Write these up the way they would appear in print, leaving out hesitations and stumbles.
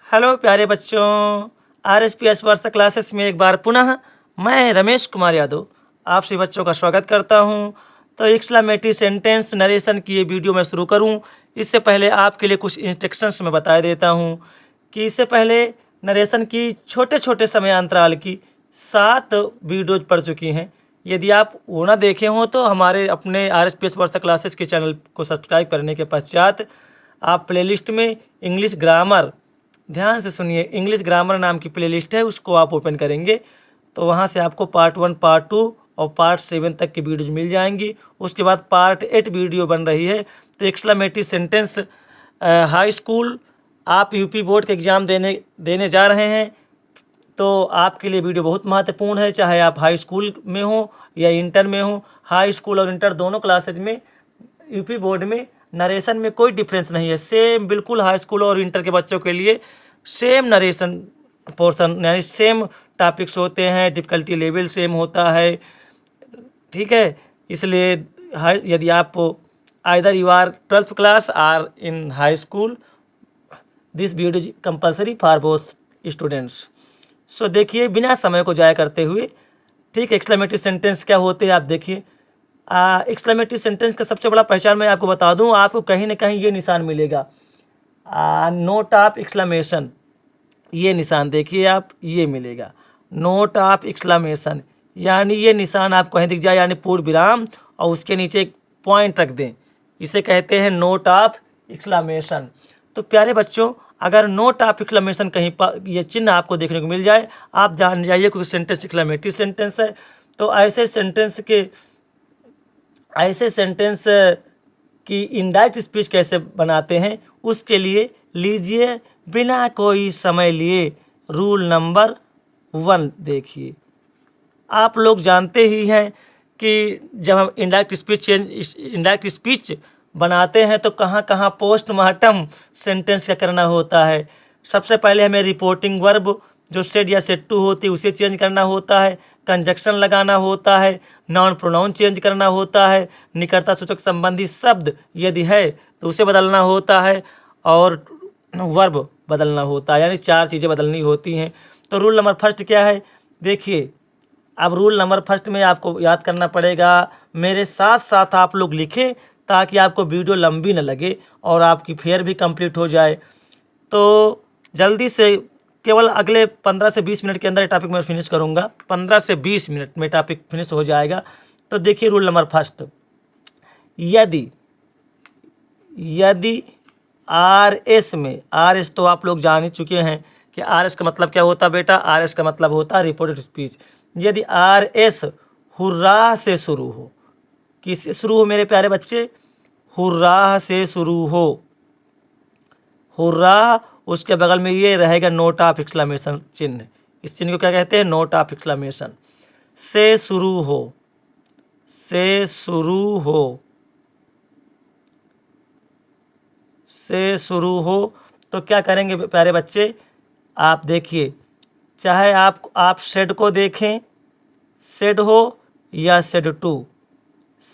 Hello प्यारे बच्चों, RSPS वर्षा classes में एक बार पुनः मैं रमेश कुमार यादव आप सभी बच्चों का स्वागत करता हूं। तो एक्सक्लेमेटरी सेंटेंस नरेशन की ये वीडियो मैं शुरू करूं इससे पहले आपके लिए कुछ इंस्ट्रक्शंस मैं बता देता हूं कि इससे पहले नरेशन की छोटे छोटे समय अंतराल की 7 वीडियोज पढ़ चुकी हैं। यदि आप वो ना देखे हों तो हमारे अपने RSPS वर्षा क्लासेस के चैनल को सब्सक्राइब करने के पश्चात आप प्लेलिस्ट में इंग्लिश ग्रामर, ध्यान से सुनिए, इंग्लिश ग्रामर नाम की प्लेलिस्ट है, उसको आप ओपन करेंगे तो वहाँ से आपको पार्ट 1, पार्ट 2 और पार्ट 7 तक की वीडियोज मिल जाएंगी। उसके बाद पार्ट 8 वीडियो बन रही है। तो एक्सक्लेमेटरी सेंटेंस हाई स्कूल, आप यूपी बोर्ड के एग्ज़ाम देने जा रहे हैं तो आपके लिए वीडियो बहुत महत्वपूर्ण है। चाहे आप हाई स्कूल में हो या इंटर में हो, हाई स्कूल और इंटर दोनों क्लासेज में यूपी बोर्ड में नरेशन में कोई डिफरेंस नहीं है। सेम बिल्कुल हाई स्कूल और इंटर के बच्चों के लिए सेम नरेशन पोर्शन यानी सेम टॉपिक्स होते हैं, डिफ़िकल्टी लेवल सेम होता है, ठीक है। इसलिए यदि आप either you are 12th class or in high school, this video is compulsory for both students. So देखिए बिना समय को जाया करते हुए, ठीक, एक्सक्लेमेटरी सेंटेंस क्या होते हैं आप देखिए। एक्सक्लेमेटरी सेंटेंस का सबसे बड़ा पहचान मैं आपको बता दूं, आपको कहीं ना कहीं ये निशान मिलेगा, नोट ऑफ एक्सक्लेमेशन। ये निशान देखिए आप, ये मिलेगा नोट ऑफ एक्सक्लेमेशन, यानी ये निशान आपको कहीं दिख जाए, यानी पूर्ण विराम और उसके नीचे एक पॉइंट रख दें, इसे कहते हैं नोट ऑफ एक्सक्लेमेशन। तो प्यारे बच्चों, अगर नोट ऑफ एक्सक्लेमेशन कहीं पर ये चिन्ह आपको देखने को मिल जाए, आप जान जाइए कोई सेंटेंस एक्सक्लेमेटरी सेंटेंस है। तो ऐसे सेंटेंस की इनडायरेक्ट स्पीच कैसे बनाते हैं, उसके लिए लीजिए बिना कोई समय लिए रूल नंबर 1 देखिए। आप लोग जानते ही हैं कि जब हम इनडायरेक्ट स्पीच बनाते हैं तो कहाँ कहाँ पोस्टमार्टम सेंटेंस का करना होता है। सबसे पहले हमें रिपोर्टिंग वर्ब जो सेड या सेड टू होती है उसे चेंज करना होता है, कंजक्शन लगाना होता है, नाउन प्रोनाउन चेंज करना होता है, निकटता सूचक संबंधी शब्द यदि है तो उसे बदलना होता है और वर्ब बदलना होता है, यानी 4 चीज़ें बदलनी होती हैं। तो रूल नंबर फर्स्ट क्या है देखिए। अब रूल नंबर फर्स्ट में आपको याद करना पड़ेगा, मेरे साथ साथ आप लोग लिखें ताकि आपको वीडियो लंबी न लगे और आपकी फेयर भी कंप्लीट हो जाए। तो जल्दी से केवल अगले 15 से 20 मिनट के अंदर ये टॉपिक मैं फिनिश करूँगा, 15 से 20 मिनट में टॉपिक फिनिश हो जाएगा। तो देखिए रूल नंबर फर्स्ट, यदि RS में, RS तो आप लोग जान ही चुके हैं कि RS का मतलब क्या होता है बेटा, RS का मतलब होता है रिपोर्टेड स्पीच। यदि RS हुर्राह से शुरू हो, किससे शुरू हो मेरे प्यारे बच्चे, हुर्राह से शुरू हो, हुर्राह, उसके बगल में ये रहेगा नोट ऑफ एक्सक्लेमेशन चिन्ह, इस चिन्ह को क्या कहते हैं, नोट ऑफ एक्सक्लेमेशन। से शुरू हो, से शुरू हो, से शुरू हो, तो क्या करेंगे प्यारे बच्चे, आप देखिए, चाहे आप सेड को देखें, सेड हो या सेड टू,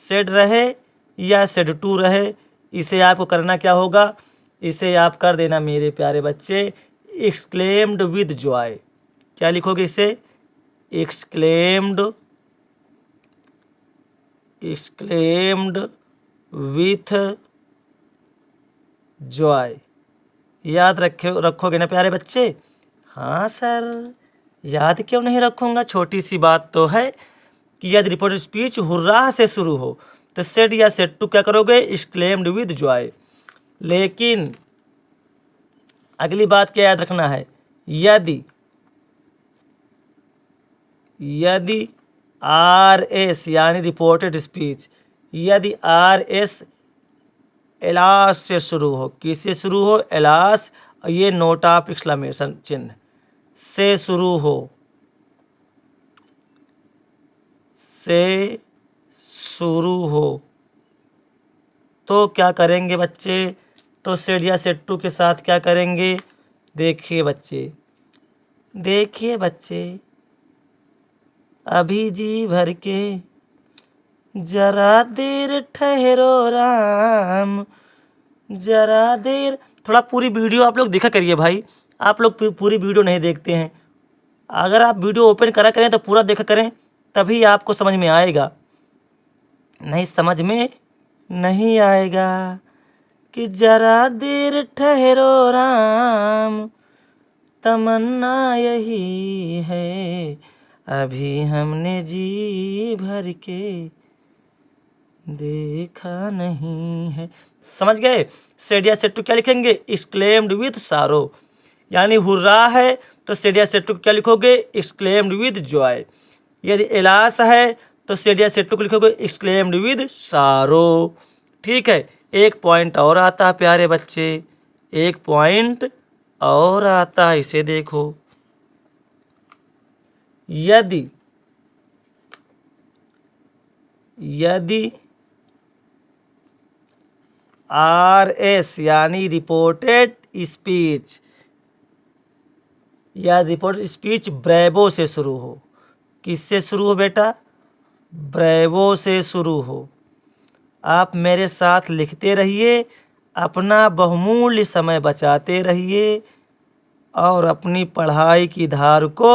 सेड रहे या सेड टू रहे, इसे आपको करना क्या होगा, इसे आप कर देना मेरे प्यारे बच्चे एक्सक्लेम्ड विद जॉय। क्या लिखोगे इसे, एक्सक्लेम्ड विथ जॉय। याद रखोगे ना प्यारे बच्चे। हाँ सर, याद क्यों नहीं रखूँगा, छोटी सी बात तो है कि यदि रिपोर्टेड स्पीच हुर्राह से शुरू हो तो सेड या सेड टू क्या करोगे, एक्सक्लेम्ड विद जॉय। लेकिन अगली बात क्या याद रखना है, यदि RS यानी रिपोर्टेड स्पीच, यदि RS एलास से शुरू हो, किससे शुरू हो, एलास, ये नोट ऑफ एक्सक्लेमेशन चिन्ह से शुरू हो, से शुरू हो, तो क्या करेंगे बच्चे, तो सेड या सेड टू के साथ क्या करेंगे, देखिए बच्चे, अभी जी भर के जरा देर ठहरो राम, जरा देर, थोड़ा पूरी वीडियो आप लोग देखा करिए भाई, आप लोग पूरी वीडियो नहीं देखते हैं। अगर आप वीडियो ओपन करा करें तो पूरा देखा करें, तभी आपको समझ में आएगा। नहीं समझ में नहीं आएगा कि जरा देर ठहरो राम, तमन्ना यही है, अभी हमने जी भर के देखा नहीं है। समझ गए? सेडिया सेट्टू क्या लिखेंगे? एक्सक्लेम्ड विद सारो, यानी हुर्रा है तो सेडिया सेट्टू क्या लिखोगे? Exclaimed with Joy. यदि एलास है तो सेडिया सेट्टू को लिखोगे एक्सक्लेम्ड विद सारो। ठीक है, एक पॉइंट और आता है प्यारे बच्चे, एक पॉइंट और आता है, इसे देखो। यदि RS यानी रिपोर्टेड स्पीच या रिपोर्टेड स्पीच ब्रेवो से शुरू हो। किससे शुरू हो बेटा? ब्रेवो से शुरू हो। आप मेरे साथ लिखते रहिए, अपना बहुमूल्य समय बचाते रहिए और अपनी पढ़ाई की धार को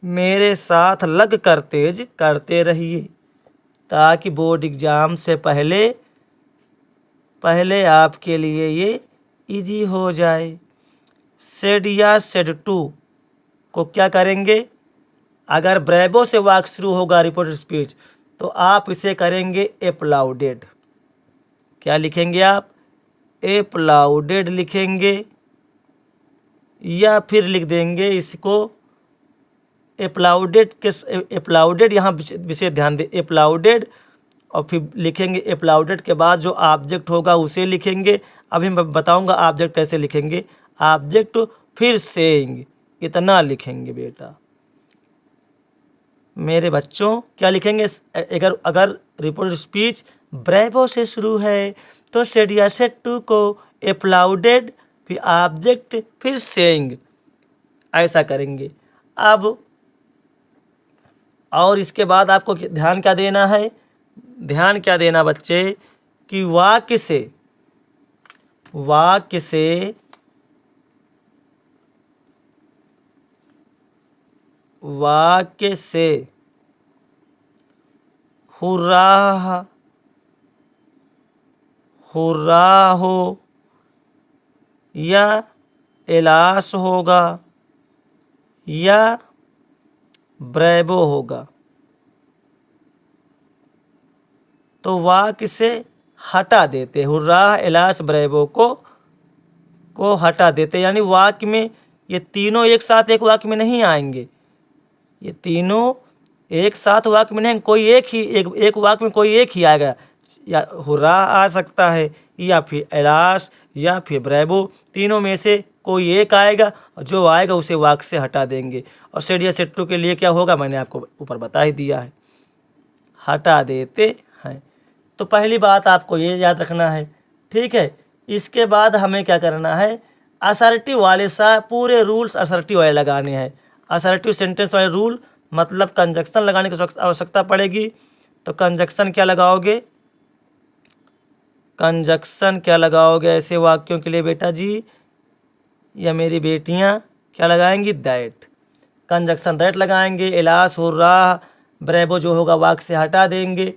मेरे साथ लग कर तेज करते रहिए, ताकि बोर्ड एग्ज़ाम से पहले आपके लिए ये इजी हो जाए। सेड या सेड टू को क्या करेंगे? अगर ब्रेवो से वाक्य शुरू होगा रिपोर्टेड स्पीच तो आप इसे करेंगे एप्लाउडेड। क्या लिखेंगे आप? एप्लाउडेड लिखेंगे, या फिर लिख देंगे इसको एप्लाउडेड के एप्लाउडेड, यहाँ विशेष ध्यान दें, एप्लाउडेड, और फिर लिखेंगे एप्लाउडेड के बाद जो ऑब्जेक्ट होगा उसे लिखेंगे। अभी मैं बताऊंगा ऑब्जेक्ट कैसे लिखेंगे। ऑब्जेक्ट फिर सेइंग, इतना लिखेंगे बेटा मेरे बच्चों। क्या लिखेंगे? अगर रिपोर्टेड स्पीच ब्रेवो से शुरू है तो सेड या सेड टू को एप्लाउडेड, फिर ऑब्जेक्ट, फिर सेइंग, ऐसा करेंगे। अब और इसके बाद आपको ध्यान क्या देना है? ध्यान क्या देना बच्चे कि वाक्य से हुर्रा हो या एलास होगा या ब्रेवो होगा, तो वाक्य से हटा देते। हुर्रा, एलास, ब्रेवो को हटा देते, यानी वाक्य में ये तीनों एक साथ एक वाक्य में नहीं आएंगे। ये तीनों एक साथ वाक्य में नहीं, कोई एक वाक्य में कोई एक ही आएगा। या हुर्रा आ सकता है, या फिर एलास, या फिर ब्रेवो, तीनों में से कोई एक आएगा, और जो आएगा उसे वाक्य से हटा देंगे। और सेड या सेड टू के लिए क्या होगा मैंने आपको ऊपर बता ही दिया है, हटा देते हैं। तो पहली बात आपको ये याद रखना है। ठीक है, इसके बाद हमें क्या करना है? असर्टिव वाले पूरे रूल्स असर्टिव वाले लगाने हैं। असर्टिव सेंटेंस वाले रूल मतलब कंजक्शन लगाने की आवश्यकता पड़ेगी। तो कंजक्शन क्या लगाओगे? कंजक्शन क्या लगाओगे ऐसे वाक्यों के लिए बेटा जी या मेरी बेटियां? क्या लगाएंगी? दैट। कंजक्शन दैट लगाएंगे। एलास, हुर्रा, ब्रेवो जो होगा वाक्य से हटा देंगे।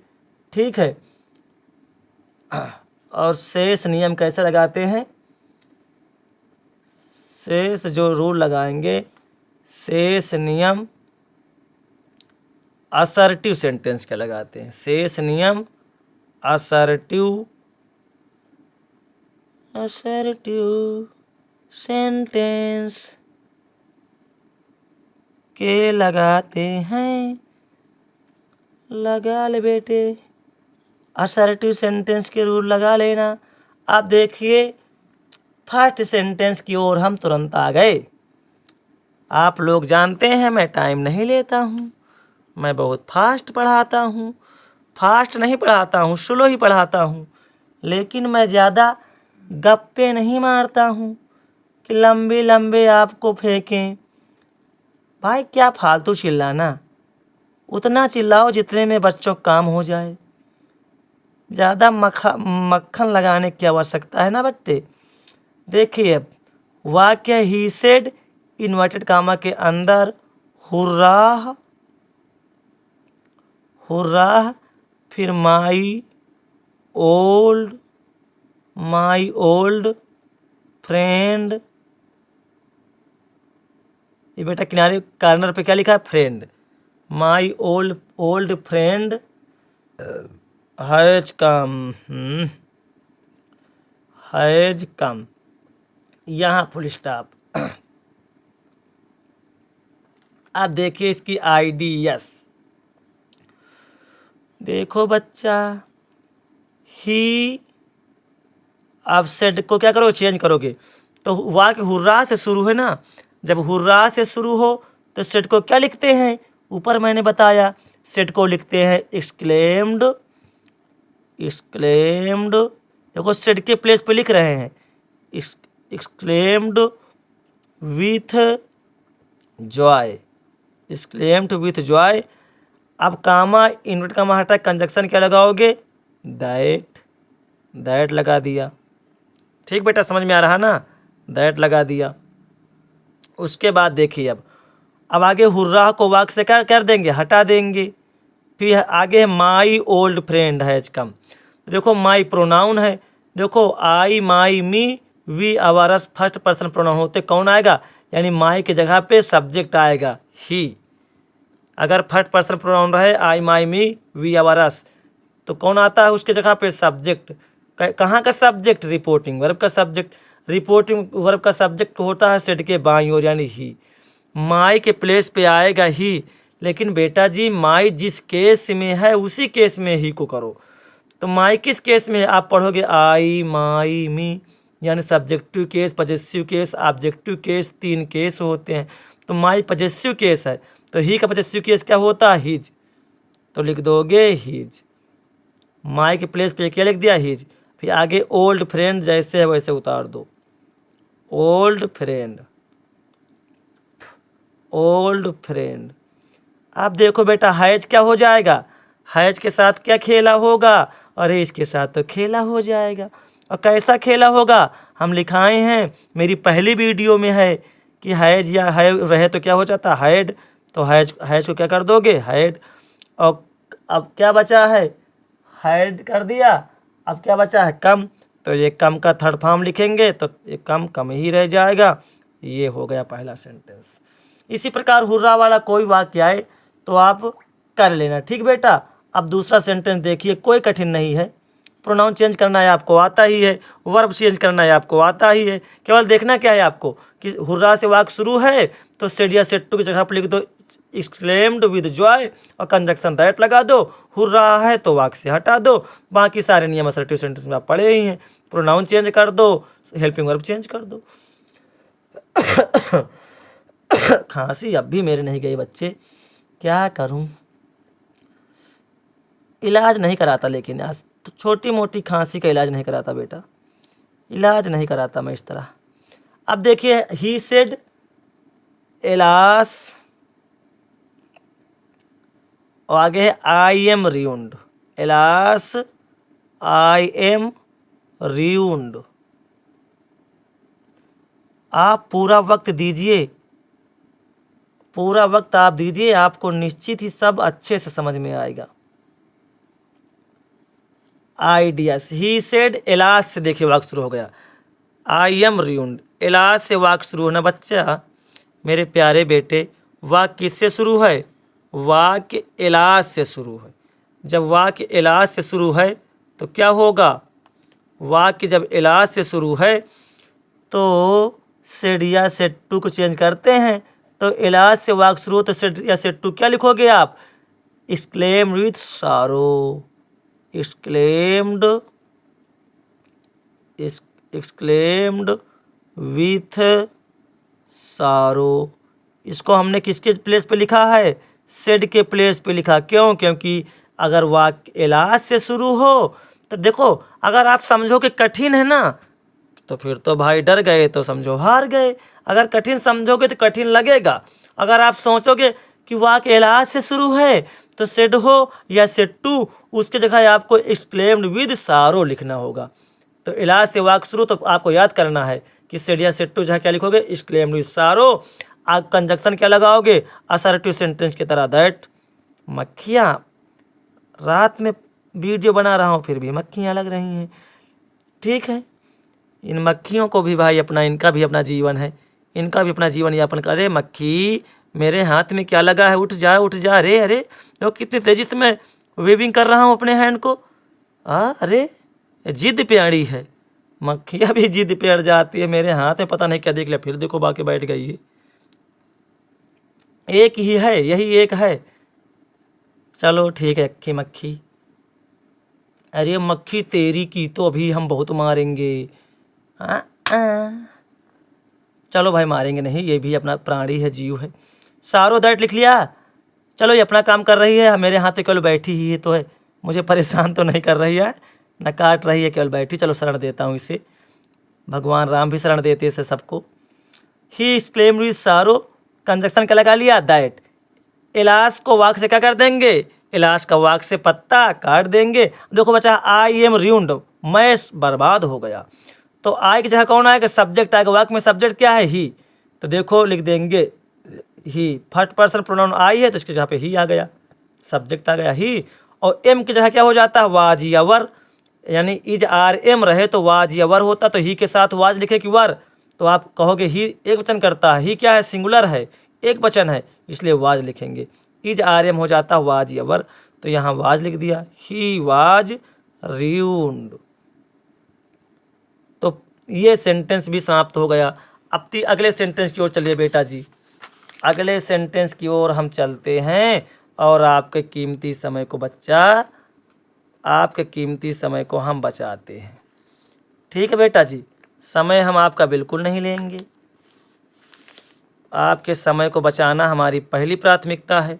ठीक है, और शेष नियम कैसे लगाते हैं? शेष जो रूल लगाएंगे, शेष नियम असर्टिव सेंटेंस क्या लगाते हैं? शेष नियम असर्टिव सेंटेंस के लगाते हैं। लगा ले बेटे, असर्टिव सेंटेंस के रूल लगा लेना। आप देखिए फर्स्ट सेंटेंस की ओर हम तुरंत आ गए। आप लोग जानते हैं मैं टाइम नहीं लेता हूँ, मैं बहुत फास्ट पढ़ाता हूँ। फास्ट नहीं पढ़ाता हूँ, स्लो ही पढ़ाता हूँ, लेकिन मैं ज़्यादा गप्पे नहीं मारता हूँ कि लंबे लंबे आपको फेंकें। भाई क्या फालतू चिल्लाना, उतना चिल्लाओ जितने में बच्चों का काम हो जाए। ज़्यादा मक्खन लगाने की आवश्यकता है ना बच्चे। देखिए वाक्य ही सेड इन्वर्टेड कामा के अंदर हुर्राह, हुर्राह, फिर माई ओल्ड फ्रेंड। ये बेटा किनारे कॉर्नर पे क्या लिखा है? Friend. My old friend has कम, यहाँ फुल स्टॉप। आप देखिए इसकी आईडीएस, देखो बच्चा, ही, आप सेड को क्या करो? चेंज करोगे। तो वाक्य हुर्रा से शुरू है ना, जब हुर्रा से शुरू हो तो सेड को क्या लिखते हैं? ऊपर मैंने बताया, सेड को लिखते हैं एक्सक्लेम्ड। देखो सेड के प्लेस पे लिख रहे हैं exclaimed with Joy, exclaimed with Joy. अब कामा, इन्वर्ट कामा हटा, कंजक्शन क्या लगाओगे? दैट लगा दिया। ठीक बेटा, समझ में आ रहा ना? दैट लगा दिया। उसके बाद देखिए अब आगे हुर्रा को वाक्य से क्या कर देंगे? हटा देंगे। फिर आगे है my old friend has come. देखो माई प्रोनाउन है, देखो I, my, me, we, ours first person pronoun होते कौन आएगा? यानी माई की जगह पे सब्जेक्ट आएगा ही। अगर फर्स्ट पर्सन प्रोनाउन रहे आई, माई, मी, वी, आवारस, तो कौन आता है उसकी जगह पे? सब्जेक्ट। कहाँ का सब्जेक्ट? रिपोर्टिंग वर्ब का सब्जेक्ट। रिपोर्टिंग वर्ब का सब्जेक्ट होता है सेड के बाईं ओर यानी ही। माई के प्लेस पे आएगा ही, लेकिन बेटा जी माई जिस केस में है उसी केस में ही को करो। तो माई किस केस में है? आप पढ़ोगे आई, माई, मी, यानी subjective case, possessive case, objective case, 3 case होते हैं। तो माई पजेसिव केस है, तो ही का पजेसिव केस क्या होता है? हिज। तो लिख दोगे हिज। माई के प्लेस पे क्या लिख दिया? हिज। फिर आगे ओल्ड फ्रेंड जैसे है वैसे उतार दो, ओल्ड फ्रेंड। अब देखो बेटा हैज क्या हो जाएगा? हैज के साथ क्या खेला होगा? अरे इसके साथ तो खेला हो जाएगा। और कैसा खेला होगा? हम लिखाए हैं, मेरी पहली वीडियो में है कि हैज या है रहे तो क्या हो जाता? हैड। तो हैज को क्या कर दोगे? हैड। और अब क्या बचा है? हैड कर दिया। अब क्या बचा है? कम। तो ये कम का थर्ड फॉर्म लिखेंगे तो ये कम ही रह जाएगा। ये हो गया पहला सेंटेंस। इसी प्रकार हुर्रा वाला कोई वाक्य आए तो आप कर लेना। ठीक बेटा। अब दूसरा सेंटेंस देखिए, कोई कठिन नहीं है। प्रोनाउन चेंज करना है आपको आता ही है, वर्ब चेंज करना है आपको आता ही है। केवल देखना क्या है आपको कि हुर्रा से वाक्य शुरू है तो सेड या सेड टू की जगह पर लिख दो एक्सक्लेम्ड विद जॉय और कंजक्शन दैट लगा दो। हुर्रा है तो वाक्य से हटा दो। बाकी सारे नियम असर्टिव सेंटेंस में आप पढ़े ही हैं। प्रोनाउन चेंज कर दो, हेल्पिंग वर्ब चेंज कर दो। खांसी अब भी मेरे नहीं गई बच्चे, क्या करूं? इलाज नहीं कराता, लेकिन आज तो छोटी मोटी खांसी का इलाज नहीं कराता बेटा, इलाज नहीं कराता मैं इस तरह। अब देखिए ही सेड एलास, और आगे है I am ruined. Alas I am ruined. आप पूरा वक्त दीजिए, पूरा वक्त आप दीजिए, आपको निश्चित ही सब अच्छे से समझ में आएगा। आइडियस, ही सेड एलास से देखिए वाक्य शुरू हो गया। आई एम रियून्ड, एलास से वाक्य शुरू होना। बच्चा मेरे प्यारे बेटे, वाक्य किससे शुरू है? वाक्य एलास से शुरू है। जब वाक्य एलास से शुरू है तो क्या होगा? वाक्य जब एलास से शुरू है तो सेड या सेड टू को चेंज करते हैं। तो एलास से वाक्य शुरू हो तो सेड या सेड टू क्या लिखोगे आप? एक्सक्लेम्ड विथ सारो, एक्सक्लेम्ड विथ सारो। इसको हमने किसके प्लेस पे लिखा है? सेड के प्लेस पे लिखा। क्यों? क्योंकि अगर वाक्य एलास से शुरू हो तो देखो, अगर आप समझो कि कठिन है ना तो फिर तो भाई डर गए तो समझो हार गए। अगर कठिन समझोगे तो कठिन लगेगा। अगर आप सोचोगे कि वाक्य एलास से शुरू है तो सेड हो या सेड टू, उसके जगह आपको एक्सक्लेम्ड विद सारो लिखना होगा। तो एलास से वाक्य शुरू तो आपको याद करना है कि सेडिया सेट्टू जहाँ क्या लिखोगे, एक्सक्लेमेटरी सारो, आप कंजक्शन क्या लगाओगे, असर्टिव सेंटेंस की तरह, दैट। मक्खियाँ, रात में वीडियो बना रहा हूँ फिर भी मक्खियाँ लग रही हैं। ठीक है, इन मक्खियों को भी भाई अपना, इनका भी अपना जीवन है, इनका भी अपना जीवन यापन करे। मक्खी मेरे हाथ में क्या लगा है, उठ जा, अरे अरे तो कितनी तेज़ी से मैं वेविंग कर रहा हूँ अपने हैंड को। अरे जिद पे अड़ी है, मक्खियाँ भी जिद पे अड़ जाती है। मेरे हाथ में पता नहीं क्या देख लिया, फिर देखो बाकी बैठ गई है। एक ही है, यही एक है। चलो ठीक है अक्खी मक्खी। अरे मक्खी तेरी की तो अभी हम बहुत मारेंगे। चलो भाई मारेंगे नहीं, ये भी अपना प्राणी है, जीव है। सारो दैट लिख लिया। चलो ये अपना काम कर रही है, मेरे हाथ पे केवल बैठी ही तो है, मुझे परेशान तो नहीं कर रही है, न काट रही है, केवल बैठी। चलो शरण देता हूँ इसे, भगवान राम भी शरण देते इसे सबको। ही एक्सक्लेम्ड सारो, कंजक्शन क्या लगा लिया, दैट। इलाज को वाक से क्या कर देंगे, इलाज का वाक से पत्ता काट देंगे। देखो बच्चा, आई एम रूइंड, मैं बर्बाद हो गया। तो आई की जगह कौन आएगा, सब्जेक्ट आएगा। वाक में सब्जेक्ट क्या है, ही। तो देखो लिख देंगे ही, फर्स्ट पर्सन प्रोनाउन आई है तो इसकी जगह पे ही आ गया, सब्जेक्ट आ गया ही। और एम की जगह क्या हो जाता है, वाज या वर, यानी इज आर एम रहे तो वाज या वर होता, तो ही के साथ वाज लिखे कि वर, तो आप कहोगे ही एक वचन करता है, ही क्या है, सिंगुलर है, एक वचन है, इसलिए वाज लिखेंगे। इज आर एम हो जाता वाज या वर, तो यहाँ वाज लिख दिया, ही वाज रूइंड। तो ये सेंटेंस भी समाप्त हो गया। अब अगले सेंटेंस की ओर चलिए बेटा जी, अगले सेंटेंस की ओर हम चलते हैं। और आपके कीमती समय को बच्चा, आपके कीमती समय को हम बचाते हैं। ठीक है बेटा जी, समय हम आपका बिल्कुल नहीं लेंगे, आपके समय को बचाना हमारी पहली प्राथमिकता है।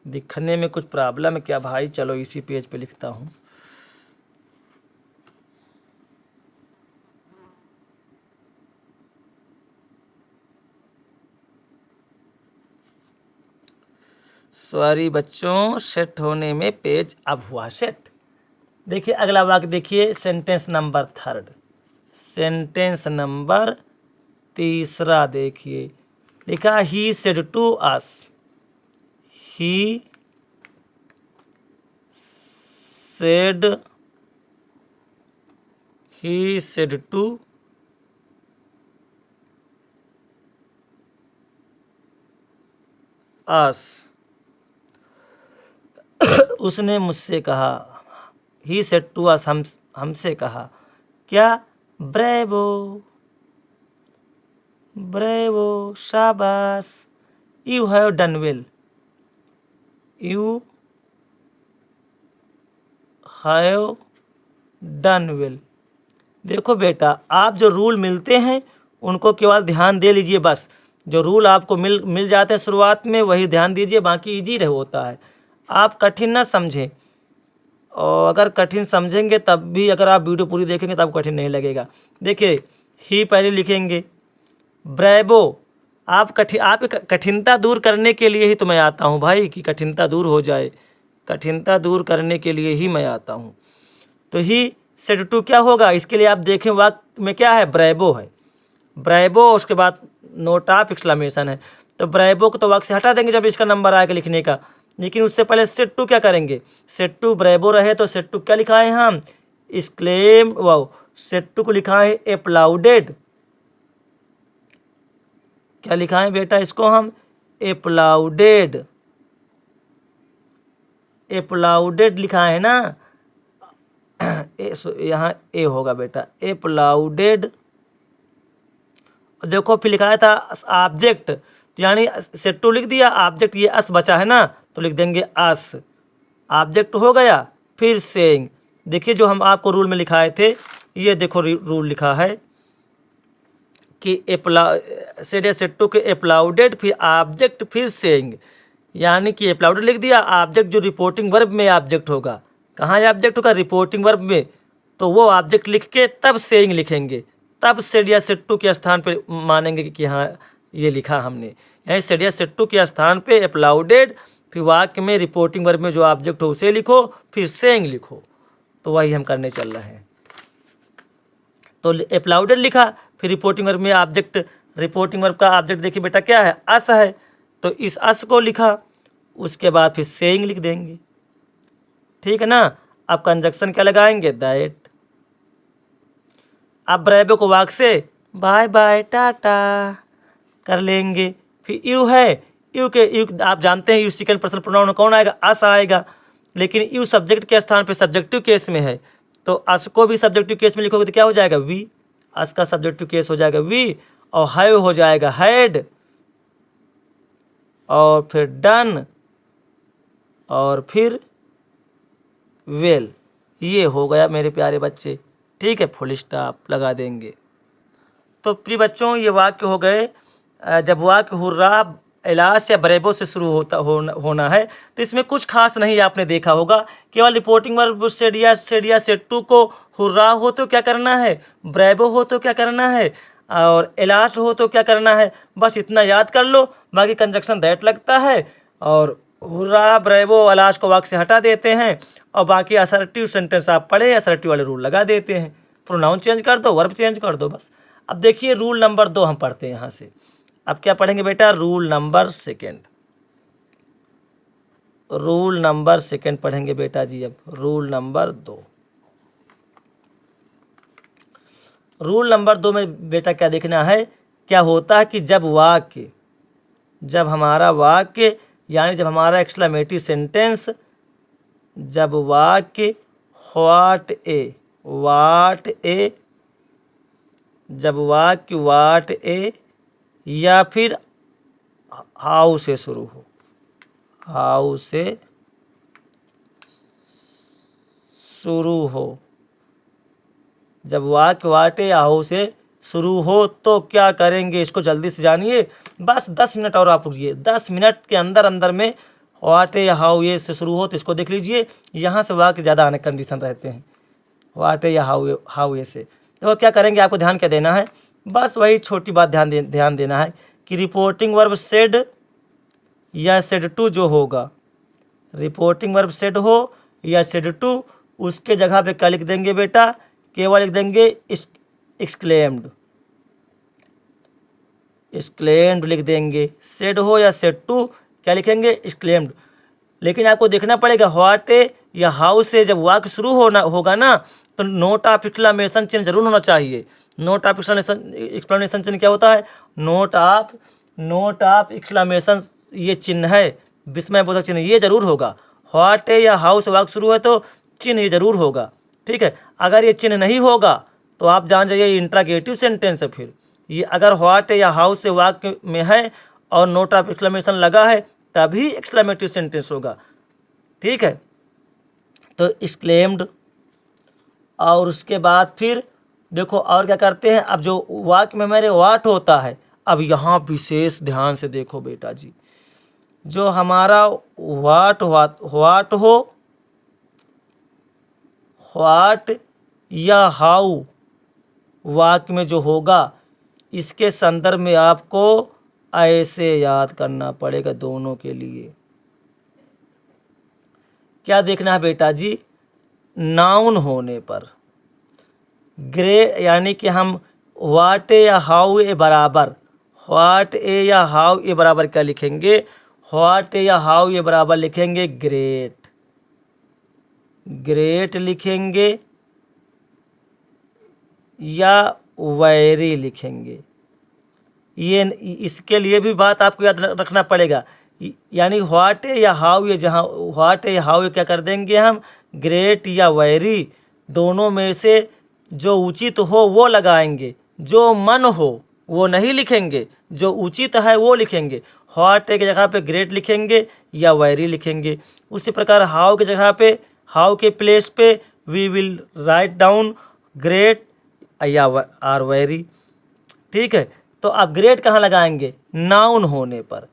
दिखने में कुछ प्रॉब्लम है क्या भाई, चलो इसी पेज पे लिखता हूँ। सॉरी बच्चों, सेट होने में पेज अब हुआ सेट। देखिए अगला वाक्य देखिए, सेंटेंस नंबर 3, सेंटेंस नंबर 3 देखिए, लिखा he said to us, he said to us, उसने मुझसे कहा, ही सेड टू अस, हमसे कहा, क्या, ब्रेवो ब्रेवो, शाबाश, you have done well, you have done well. देखो बेटा, आप जो रूल मिलते हैं उनको केवल ध्यान दे लीजिए, बस जो रूल आपको मिल जाते हैं शुरुआत में वही ध्यान दीजिए, बाकी इजी रहे होता है। आप कठिन ना समझें, और अगर कठिन समझेंगे तब भी, अगर आप वीडियो पूरी देखेंगे तब कठिन नहीं लगेगा। देखिए ही पहले लिखेंगे, ब्रेवो, आप कठिनता दूर करने के लिए ही तो मैं आता हूँ भाई, कि कठिनता दूर हो जाए, कठिनता दूर करने के लिए ही मैं आता हूँ। तो ही सेड टू क्या होगा, इसके लिए आप देखें वाक्य में क्या है, ब्रेवो है, ब्रेवो, उसके बाद नोट ऑफ एक्सक्लेमेशन है। तो ब्रेवो को तो वाक्य से हटा देंगे जब इसका नंबर आएगा लिखने का, लेकिन उससे पहले सेड टू क्या करेंगे, सेड टू ब्रेवो रहे तो सेड टू क्या लिखा है हम, एक्सक्लेम, वाओ, सेड टू को लिखा है एप्लाउडेड, क्या लिखा है बेटा इसको हम, एप्लाउडेड, एप्लाउडेड लिखा है ना, यहाँ ए होगा बेटा, एप्लाउडेड। देखो फिर लिखा था ऑब्जेक्ट, यानी सेड टू लिख दिया, ऑब्जेक्ट ये अस बचा है ना, तो लिख देंगे अस, ऑब्जेक्ट हो गया। फिर सेइंग, देखिए जो हम आपको रूल में लिखाए थे, ये देखो रूल लिखा है कि सेड टू के एप्लाउडेड, फिर ऑब्जेक्ट, फिर सेइंग, यानी कि एप्लाउडेड लिख दिया, ऑब्जेक्ट जो रिपोर्टिंग वर्ब में ऑब्जेक्ट होगा, कहाँ ऑब्जेक्ट होगा, रिपोर्टिंग वर्ब में, तो वो ऑब्जेक्ट लिख के तब सेइंग लिखेंगे, तब सेड या सेड टू के स्थान पे मानेंगे कि हाँ ये लिखा हमने, यानी सेड या सेड टू के स्थान पे एप्लाउडेड, फिर वाक्य में रिपोर्टिंग वर्ब में जो ऑब्जेक्ट हो उसे लिखो, फिर सेइंग लिखो। तो वही हम करने चल रहे हैं। तो अप्लाउडेड लिखा, फिर रिपोर्टिंग वर्ब में ऑब्जेक्ट, रिपोर्टिंग वर्ब का ऑब्जेक्ट देखिए बेटा क्या है, अस है, तो इस अस को लिखा। उसके बाद फिर सेइंग लिख देंगे, ठीक है ना। अब कंजक्शन क्या लगाएंगे, दैट। अब ब्रेबो को वाक से बाय बाय टाटा कर लेंगे। फिर यू है, यू के यू आप जानते हैं यू सेकंड पर्सन प्रोनाउन कौन आएगा, अस आएगा। लेकिन यू सब्जेक्ट के स्थान पे सब्जेक्टिव केस में है, तो अस को भी सब्जेक्टिव केस में लिखोगे तो क्या हो जाएगा, वी। अस का सब्जेक्टिव केस हो जाएगा वी, और हैव हो जाएगा हैड, और फिर डन, और फिर वेल। ये हो गया मेरे प्यारे बच्चे, ठीक है। फुल स्टॉप लगा देंगे। तो प्रिय बच्चों, ये वाक्य हो गए। जब वाक्य हुर्रा, एलास या ब्रेबो से शुरू होना है तो इसमें कुछ खास नहीं आपने देखा होगा। केवल रिपोर्टिंग वर्ब सेड या सेड टू को हुर्रा हो तो क्या करना है, ब्रेबो हो तो क्या करना है, और एलास हो तो क्या करना है, बस इतना याद कर लो। बाकी कंजक्शन दैट लगता है, और हुर्रा ब्रेबो एलास को वाक्य से हटा देते हैं, और बाकी असर्टिव सेंटेंस आप पढ़े, असर्टिव वाले रूल लगा देते हैं। प्रोनाउन चेंज कर दो, वर्ब चेंज कर दो, बस। अब देखिए रूल नंबर 2 हम पढ़ते हैं यहाँ से। अब क्या पढ़ेंगे बेटा, rule number second. Rule number second पढ़ेंगे बेटा जी। अब रूल नंबर 2, रूल नंबर 2 में बेटा क्या देखना है, क्या होता है कि जब हमारा वाक्य यानी जब हमारा एक्सक्लेमेटरी सेंटेंस, जब वाक्य व्हाट ए, जब वाक्य व्हाट ए या फिर हाउ से शुरू हो, हाउ से शुरू हो, जब वाक्य व्हाट ए या हाउ से शुरू हो तो क्या करेंगे, इसको जल्दी से जानिए। बस 10 मिनट और आप रुकिए, 10 मिनट के अंदर अंदर में व्हाट ए या हाउ ए से शुरू हो तो इसको देख लीजिए। यहाँ से वाक्य ज़्यादा आने कंडीशन रहते हैं, व्हाट ए या हाउ ए से। तो क्या करेंगे, आपको ध्यान क्या देना है, बस वही छोटी बात ध्यान देना है कि रिपोर्टिंग वर्ब सेड या सेड टू जो होगा, रिपोर्टिंग वर्ब सेड हो या सेड टू, उसके जगह पे क्या लिख देंगे बेटा, केवल लिख देंगे एक्सक्लेम्ड लिख देंगे। सेड हो या सेड टू क्या लिखेंगे, एक्सक्लेम्ड। लेकिन आपको देखना पड़ेगा व्हाट ए या हाउ से जब वाक्य शुरू होगा ना, तो नोट ऑफ एक्सक्लेमेशन चिन्ह जरूर होना चाहिए। नोट ऑफ एक्सक्लेमेशन चिन्ह क्या होता है, नोट ऑफ एक्सक्लेमेशन ये चिन्ह है, विस्मयबोधक चिन्ह ये जरूर होगा। व्हाट ए या हाउ से वाक्य शुरू है तो चिन्ह ये जरूर होगा, ठीक है। अगर ये चिन्ह नहीं होगा तो आप जान जाइए इंट्रागेटिव सेंटेंस है। फिर ये अगर व्हाट ए या हाउ से वाक्य में है और नोट ऑफ एक्सक्लेमेशन लगा है तभी एक्सक्लेमेटिव सेंटेंस होगा, ठीक है। तो एक्सक्लेम्ड, और उसके बाद फिर देखो और क्या करते हैं। अब जो वाक्य में मेरे व्हाट होता है, अब यहाँ विशेष ध्यान से देखो बेटा जी, जो हमारा व्हाट हो, व्हाट या हाउ वाक्य में जो होगा, इसके संदर्भ में आपको ऐसे याद करना पड़ेगा दोनों के लिए। क्या देखना है बेटा जी, नाउन होने पर यानी कि हम व्हाट ए या हाउ ए बराबर, व्हाट ए या हाउ ए बराबर क्या लिखेंगे, व्हाट ए या हाउ ए बराबर लिखेंगे ग्रेट लिखेंगे या वेरी लिखेंगे। ये इसके लिए भी बात आपको याद रखना पड़ेगा। यानी व्हाट ए या हाउ ए, जहाँ व्हाट ए या हाउ ए क्या कर देंगे हम, ग्रेट या वेरी दोनों में से जो उचित हो वो लगाएंगे, जो मन हो वो नहीं लिखेंगे, जो उचित है वो लिखेंगे। व्हाट ए की जगह पे ग्रेट लिखेंगे या वेरी लिखेंगे। उसी प्रकार हाउ की जगह पे, हाउ के प्लेस पे we will write down great या आर वेरी, ठीक है। तो आप ग्रेट कहाँ लगाएंगे, नाउन होने पर,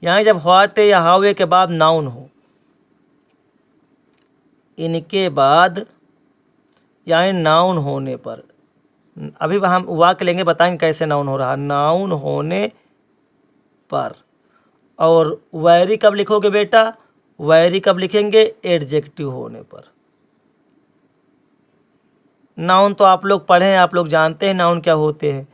यानी जब व्हाट ए या हाउ ए के बाद नाउन हो, इनके बाद यानी नाउन होने पर। अभी हम वाक्य लेंगे, बताएंगे कैसे नाउन हो रहा, नाउन होने पर। और वेरी कब लिखोगे बेटा, वैरी कब लिखेंगे? एडजेक्टिव होने पर। नाउन तो आप लोग पढ़े हैं, आप लोग जानते हैं नाउन क्या होते हैं,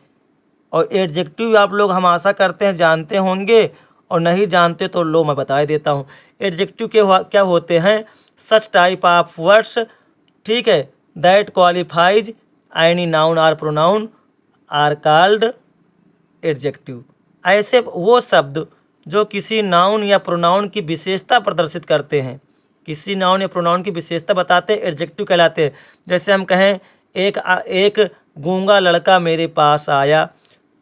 और एडजेक्टिव आप लोग हम आशा करते हैं जानते होंगे, और नहीं जानते तो लो मैं बता देता हूँ। एडजेक्टिव के क्या होते हैं? सच टाइप ऑफ वर्ड्स, ठीक है, दैट क्वालिफाइज एनी नाउन और प्रोनाउन आर कॉल्ड एडजेक्टिव। ऐसे वो शब्द जो किसी नाउन या प्रोनाउन की विशेषता प्रदर्शित करते हैं, किसी नाउन या प्रोनाउन की विशेषता बताते हैं, एडजेक्टिव कहलाते हैं। जैसे हम कहें एक गूंगा लड़का मेरे पास आया,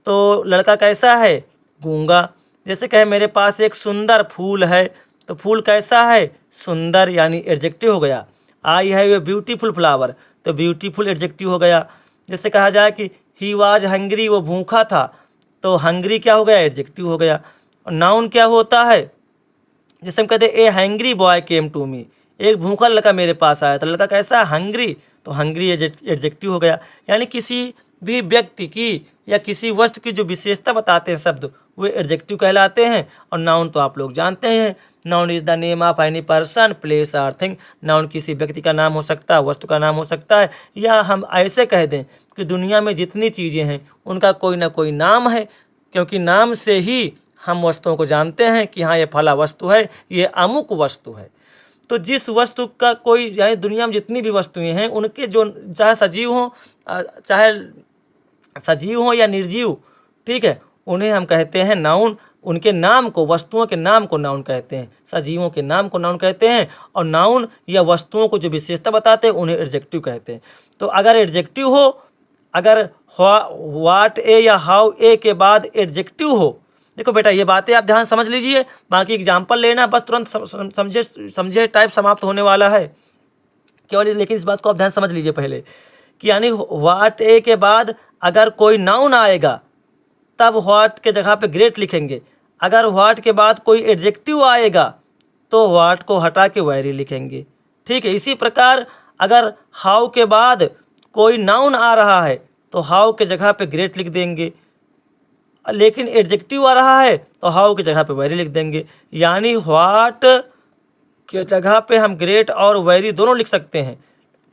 तो लड़का कैसा है? गूंगा। जैसे कहें मेरे पास एक सुंदर फूल है, तो फूल कैसा है? सुंदर, यानी एडजेक्टिव हो गया। I have a beautiful flower, तो ब्यूटीफुल एडजेक्टिव हो गया। जैसे कहा जाए कि ही वाज हंग्री, वो भूखा था, तो हंग्री क्या हो गया? एडजेक्टिव हो गया। और नाउन क्या होता है? जैसे हम कहते हैं a hungry boy came to me, एक भूखा लड़का मेरे पास आया, तो लड़का कैसा? हंग्री, तो हंग्री एडजेक्टिव हो गया। यानी किसी भी व्यक्ति की या किसी वस्तु की जो विशेषता बताते हैं शब्द, वो एडजेक्टिव कहलाते हैं। और नाउन तो आप लोग जानते हैं, noun is the name of any person, place और थिंग। नाउन किसी व्यक्ति का नाम हो सकता है, वस्तु का नाम हो सकता है, या हम ऐसे कह दें कि दुनिया में जितनी चीज़ें हैं उनका कोई ना कोई नाम है, क्योंकि नाम से ही हम वस्तुओं को जानते हैं कि हाँ ये फला वस्तु है, ये अमुक वस्तु है। तो जिस वस्तु का कोई, यानी दुनिया में जितनी भी वस्तुएं हैं उनके जो चाहे सजीव हों या निर्जीव, ठीक है, उन्हें हम कहते हैं नाउन। उनके नाम को, वस्तुओं के नाम को नाउन कहते हैं, सजीवों के नाम को नाउन कहते हैं। और नाउन या वस्तुओं को जो विशेषता बताते हैं उन्हें एडजेक्टिव कहते हैं। तो अगर एडजेक्टिव हो, अगर व्हाट ए या हाउ ए के बाद एडजेक्टिव हो, देखो बेटा ये बातें आप ध्यान समझ लीजिए, बाकी एग्जाम्पल लेना बस तुरंत समझे टाइप समाप्त होने वाला है केवल। लेकिन इस बात को आप ध्यान समझ लीजिए पहले कि यानी व्हाट ए के बाद अगर कोई नाउन आएगा तब व्हाट के जगह पे ग्रेट लिखेंगे। अगर व्हाट के बाद कोई एडजेक्टिव आएगा तो व्हाट को हटा के वेरी लिखेंगे, ठीक है। इसी प्रकार अगर हाउ के बाद कोई नाउन आ रहा है तो हाउ के जगह पे ग्रेट लिख देंगे, लेकिन एडजेक्टिव आ रहा है तो हाउ की जगह पे वेरी लिख देंगे। यानी व्हाट के जगह पे हम ग्रेट और वेरी दोनों लिख सकते हैं।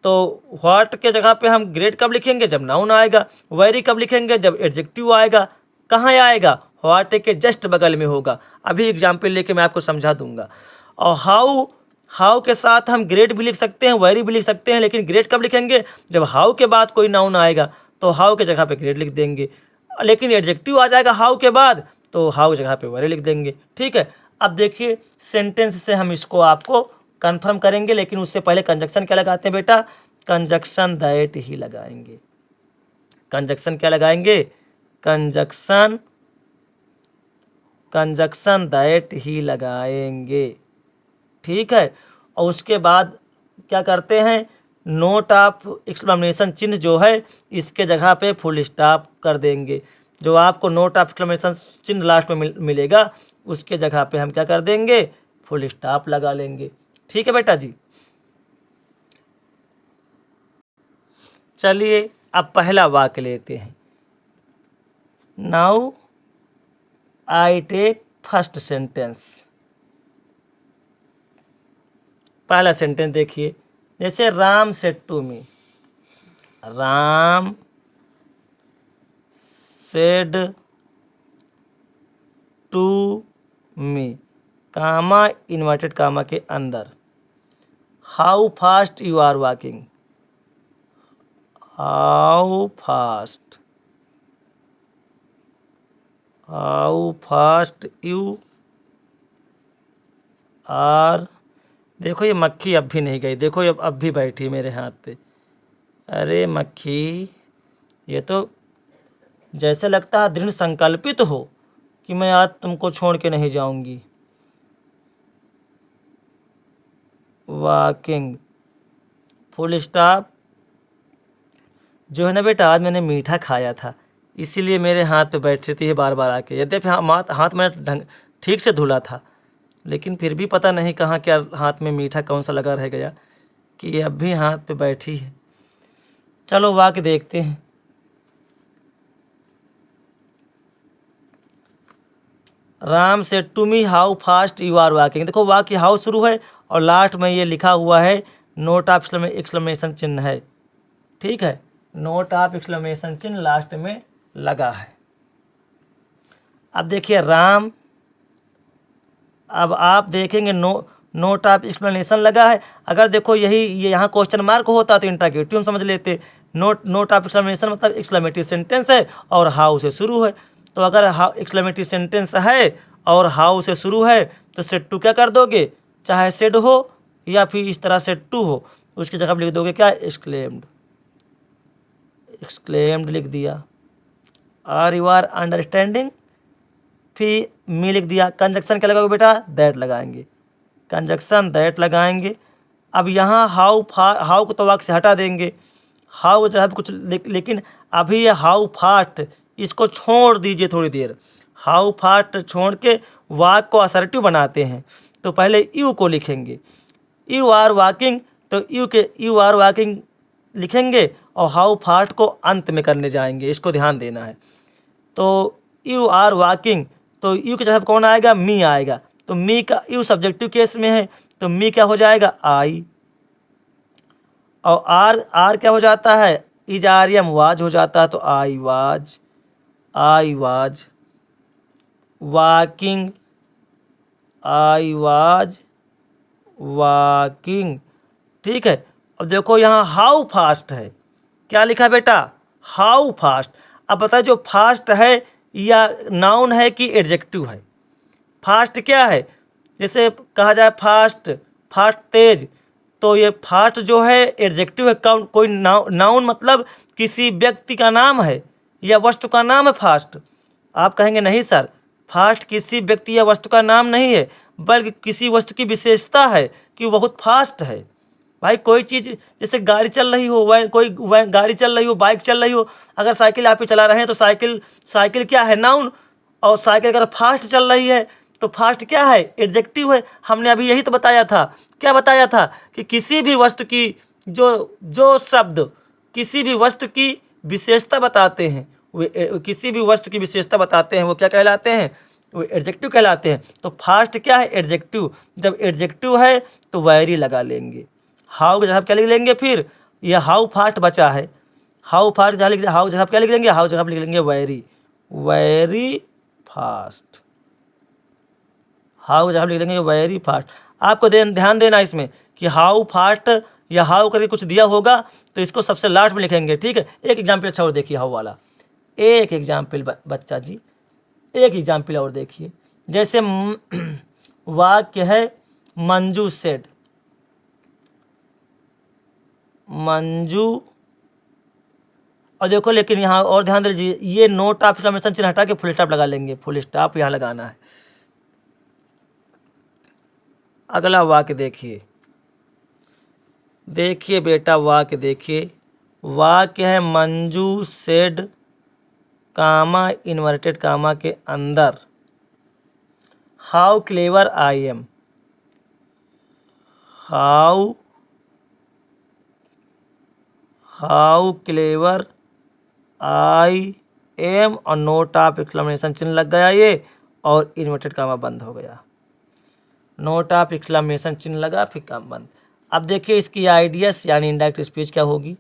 तो व्हाट के जगह पे हम ग्रेट कब लिखेंगे? जब नाउन आएगा। वेरी कब लिखेंगे? जब एडजेक्टिव आएगा। कहाँ आएगा? व्हाट के जस्ट बगल में होगा। अभी एग्जाम्पल लेके मैं आपको समझा दूंगा। और हाउ के साथ हम ग्रेट भी लिख सकते हैं, वेरी भी लिख सकते हैं, लेकिन ग्रेट कब लिखेंगे? जब हाउ के बाद कोई नाउन आएगा तो हाउ के जगह पे ग्रेट लिख देंगे, लेकिन एडजेक्टिव आ जाएगा हाउ के बाद तो हाउ की जगह पे वेरी लिख देंगे, ठीक है। अब देखिए सेंटेंस से हम इसको आपको कंफर्म करेंगे, लेकिन उससे पहले कंजक्शन क्या लगाते हैं बेटा? कंजक्शन दैट ही लगाएंगे। कंजक्शन क्या लगाएंगे? कंजक्शन दैट ही लगाएंगे, ठीक है। और उसके बाद क्या करते हैं? नोट ऑफ एक्सक्लेमेशन चिन्ह जो है इसके जगह पे फुल स्टॉप कर देंगे। जो आपको नोट ऑफ एक्सक्लेमेशन चिन्ह लास्ट में मिलेगा उसके जगह पे हम क्या कर देंगे? फुल स्टॉप लगा लेंगे, ठीक है बेटा जी। चलिए अब पहला वाक्य लेते हैं। Now I take first sentence. पहला सेंटेंस देखिए, जैसे Ram said to me, Ram said to me, comma inverted comma के अंदर, how fast you are walking, how fast you are. देखो ये मक्खी अब भी नहीं गई, देखो ये अब भी बैठी है मेरे हाथ पे। अरे मक्खी, ये तो जैसे लगता है दृढ़ संकल्पित हो कि मैं आज तुमको छोड़ के नहीं जाऊंगी। Walking full stop. जो है ना बेटा, आज मैंने मीठा खाया था इसीलिए मेरे हाथ पे बैठ रही है बार बार आके। यद्यपि हाथ मैंने ठीक से धुला था, लेकिन फिर भी पता नहीं कहाँ क्या हाथ में मीठा कौन सा लगा रह गया कि ये अब भी हाथ पे बैठी है। चलो वाक्य देखते हैं। Ram said to me how fast you are walking. देखो वाक्य हाउ शुरू है और लास्ट में ये लिखा हुआ है नोट ऑफ एक्सक्लेमेशन चिन्ह है, ठीक है, नोट ऑफ एक्सक्लेमेशन चिन्ह लास्ट में लगा है। अब देखिए राम, अब आप देखेंगे नोट ऑफ एक्सप्लेनेशन लगा है। अगर देखो यही ये यहाँ क्वेश्चन मार्क होता तो इंट्रोगेटिव समझ लेते। नोट ऑफ एक्सक्लेमेशन मतलब एक्सक्लेमेटरी सेंटेंस है और हाउ से शुरू है। तो अगर एक्सक्लेमेटरी सेंटेंस है और हाउ से शुरू है तो सेड टू क्या कर दोगे, चाहे सेड हो या फिर इस तरह सेड टू हो, उसकी जगह लिख दोगे क्या, एक्सक्लेम्ड। एक्सक्लेम्ड लिख दिया। आर यू आर अंडरस्टैंडिंग, फिर मी लिख दिया। कंजक्शन क्या लगाओगे बेटा, दैट लगाएंगे, कंजक्शन दैट लगाएंगे। अब यहाँ हाउ को तो वाक्य से हटा देंगे, हाउ जो है कुछ लेकिन अभी ये हाउ फास्ट इसको छोड़ दीजिए थोड़ी देर। हाउ फास्ट छोड़ के वाक्य को असर्टिव बनाते हैं। तो पहले यू को लिखेंगे, यू आर वॉकिंग, तो यू आर वॉकिंग लिखेंगे और हाउ फास्ट को अंत में करने जाएंगे, इसको ध्यान देना है। तो यू आर वॉकिंग, तो यू की जगह कौन आएगा, मी आएगा। तो मी का यू सब्जेक्टिव केस में है तो मी क्या हो जाएगा, आई। और आर क्या हो जाता है, इज आर एम वाज हो जाता है। तो I was walking, I was walking, ठीक है। अब देखो यहाँ हाउ फास्ट है, क्या लिखा बेटा, हाउ फास्ट। अब बताए जो फास्ट है या नाउन है कि एडजेक्टिव है। फास्ट क्या है, जैसे कहा जाए फास्ट तेज, तो ये फास्ट जो है एडजेक्टिव है। कोई नाउन मतलब किसी व्यक्ति का नाम है या वस्तु का नाम है फास्ट। आप कहेंगे नहीं सर, फास्ट किसी व्यक्ति या वस्तु का नाम नहीं है, बल्कि किसी वस्तु की विशेषता है कि वो बहुत फास्ट है। भाई कोई चीज़ जैसे गाड़ी चल रही हो, गाड़ी चल रही हो, बाइक चल रही हो, अगर साइकिल आप ही चला रहे हैं तो साइकिल क्या है, नाउन। और साइकिल अगर फास्ट चल रही है तो फास्ट क्या है, एडजेक्टिव है। हमने अभी यही तो बताया था, क्या बताया था कि किसी भी वस्तु की जो शब्द किसी भी वस्तु की विशेषता बताते हैं, किसी भी वस्तु की विशेषता बताते हैं, वो क्या कहलाते हैं, वो एडजेक्टिव कहलाते हैं। तो फास्ट क्या है, एडजेक्टिव। जब एडजेक्टिव है तो वेरी लगा लेंगे। हाउ की जगह क्या लिख लेंगे, फिर ये हाउ फास्ट बचा है, हाउ फास्ट जगह हाउ जगह क्या लिख लेंगे, हाउ जगह लिख लेंगे वेरी फास्ट। हाउ जगह लिख लेंगे वेरी फास्ट। आपको ध्यान देना इसमें कि हाउ फास्ट या हाउ करके कुछ दिया होगा तो इसको सबसे लास्ट में लिखेंगे, ठीक है। एक एग्जाम्पल अच्छा और देखिए हाउ वाला, एक एग्जाम्पल बच्चा जी, एक एग्जाम्पल और देखिए। जैसे वाक्य है मंजू सेड, मंजू, और देखो लेकिन यहाँ और ध्यान दीजिए, ये नोट ऑफ एक्सक्लेमेशन चिन्ह हटा के फुल स्टॉप लगा लेंगे, फुल स्टॉप यहाँ लगाना है। अगला वाक्य देखिए बेटा, वाक्य देखिए, वाक्य है Manju said comma inverted comma के अंदर how clever I am, how clever I am, और नोट ऑफ एक्सक्लेमेशन चिन्ह लग गया ये, और इन्वर्टेड कामा बंद हो गया। नोट ऑफ एक्सक्लेमेशन चिन्ह लगा, फिर काम बंद। अब देखिए इसकी आइडियस यानी इंडायरेक्ट स्पीच क्या होगी,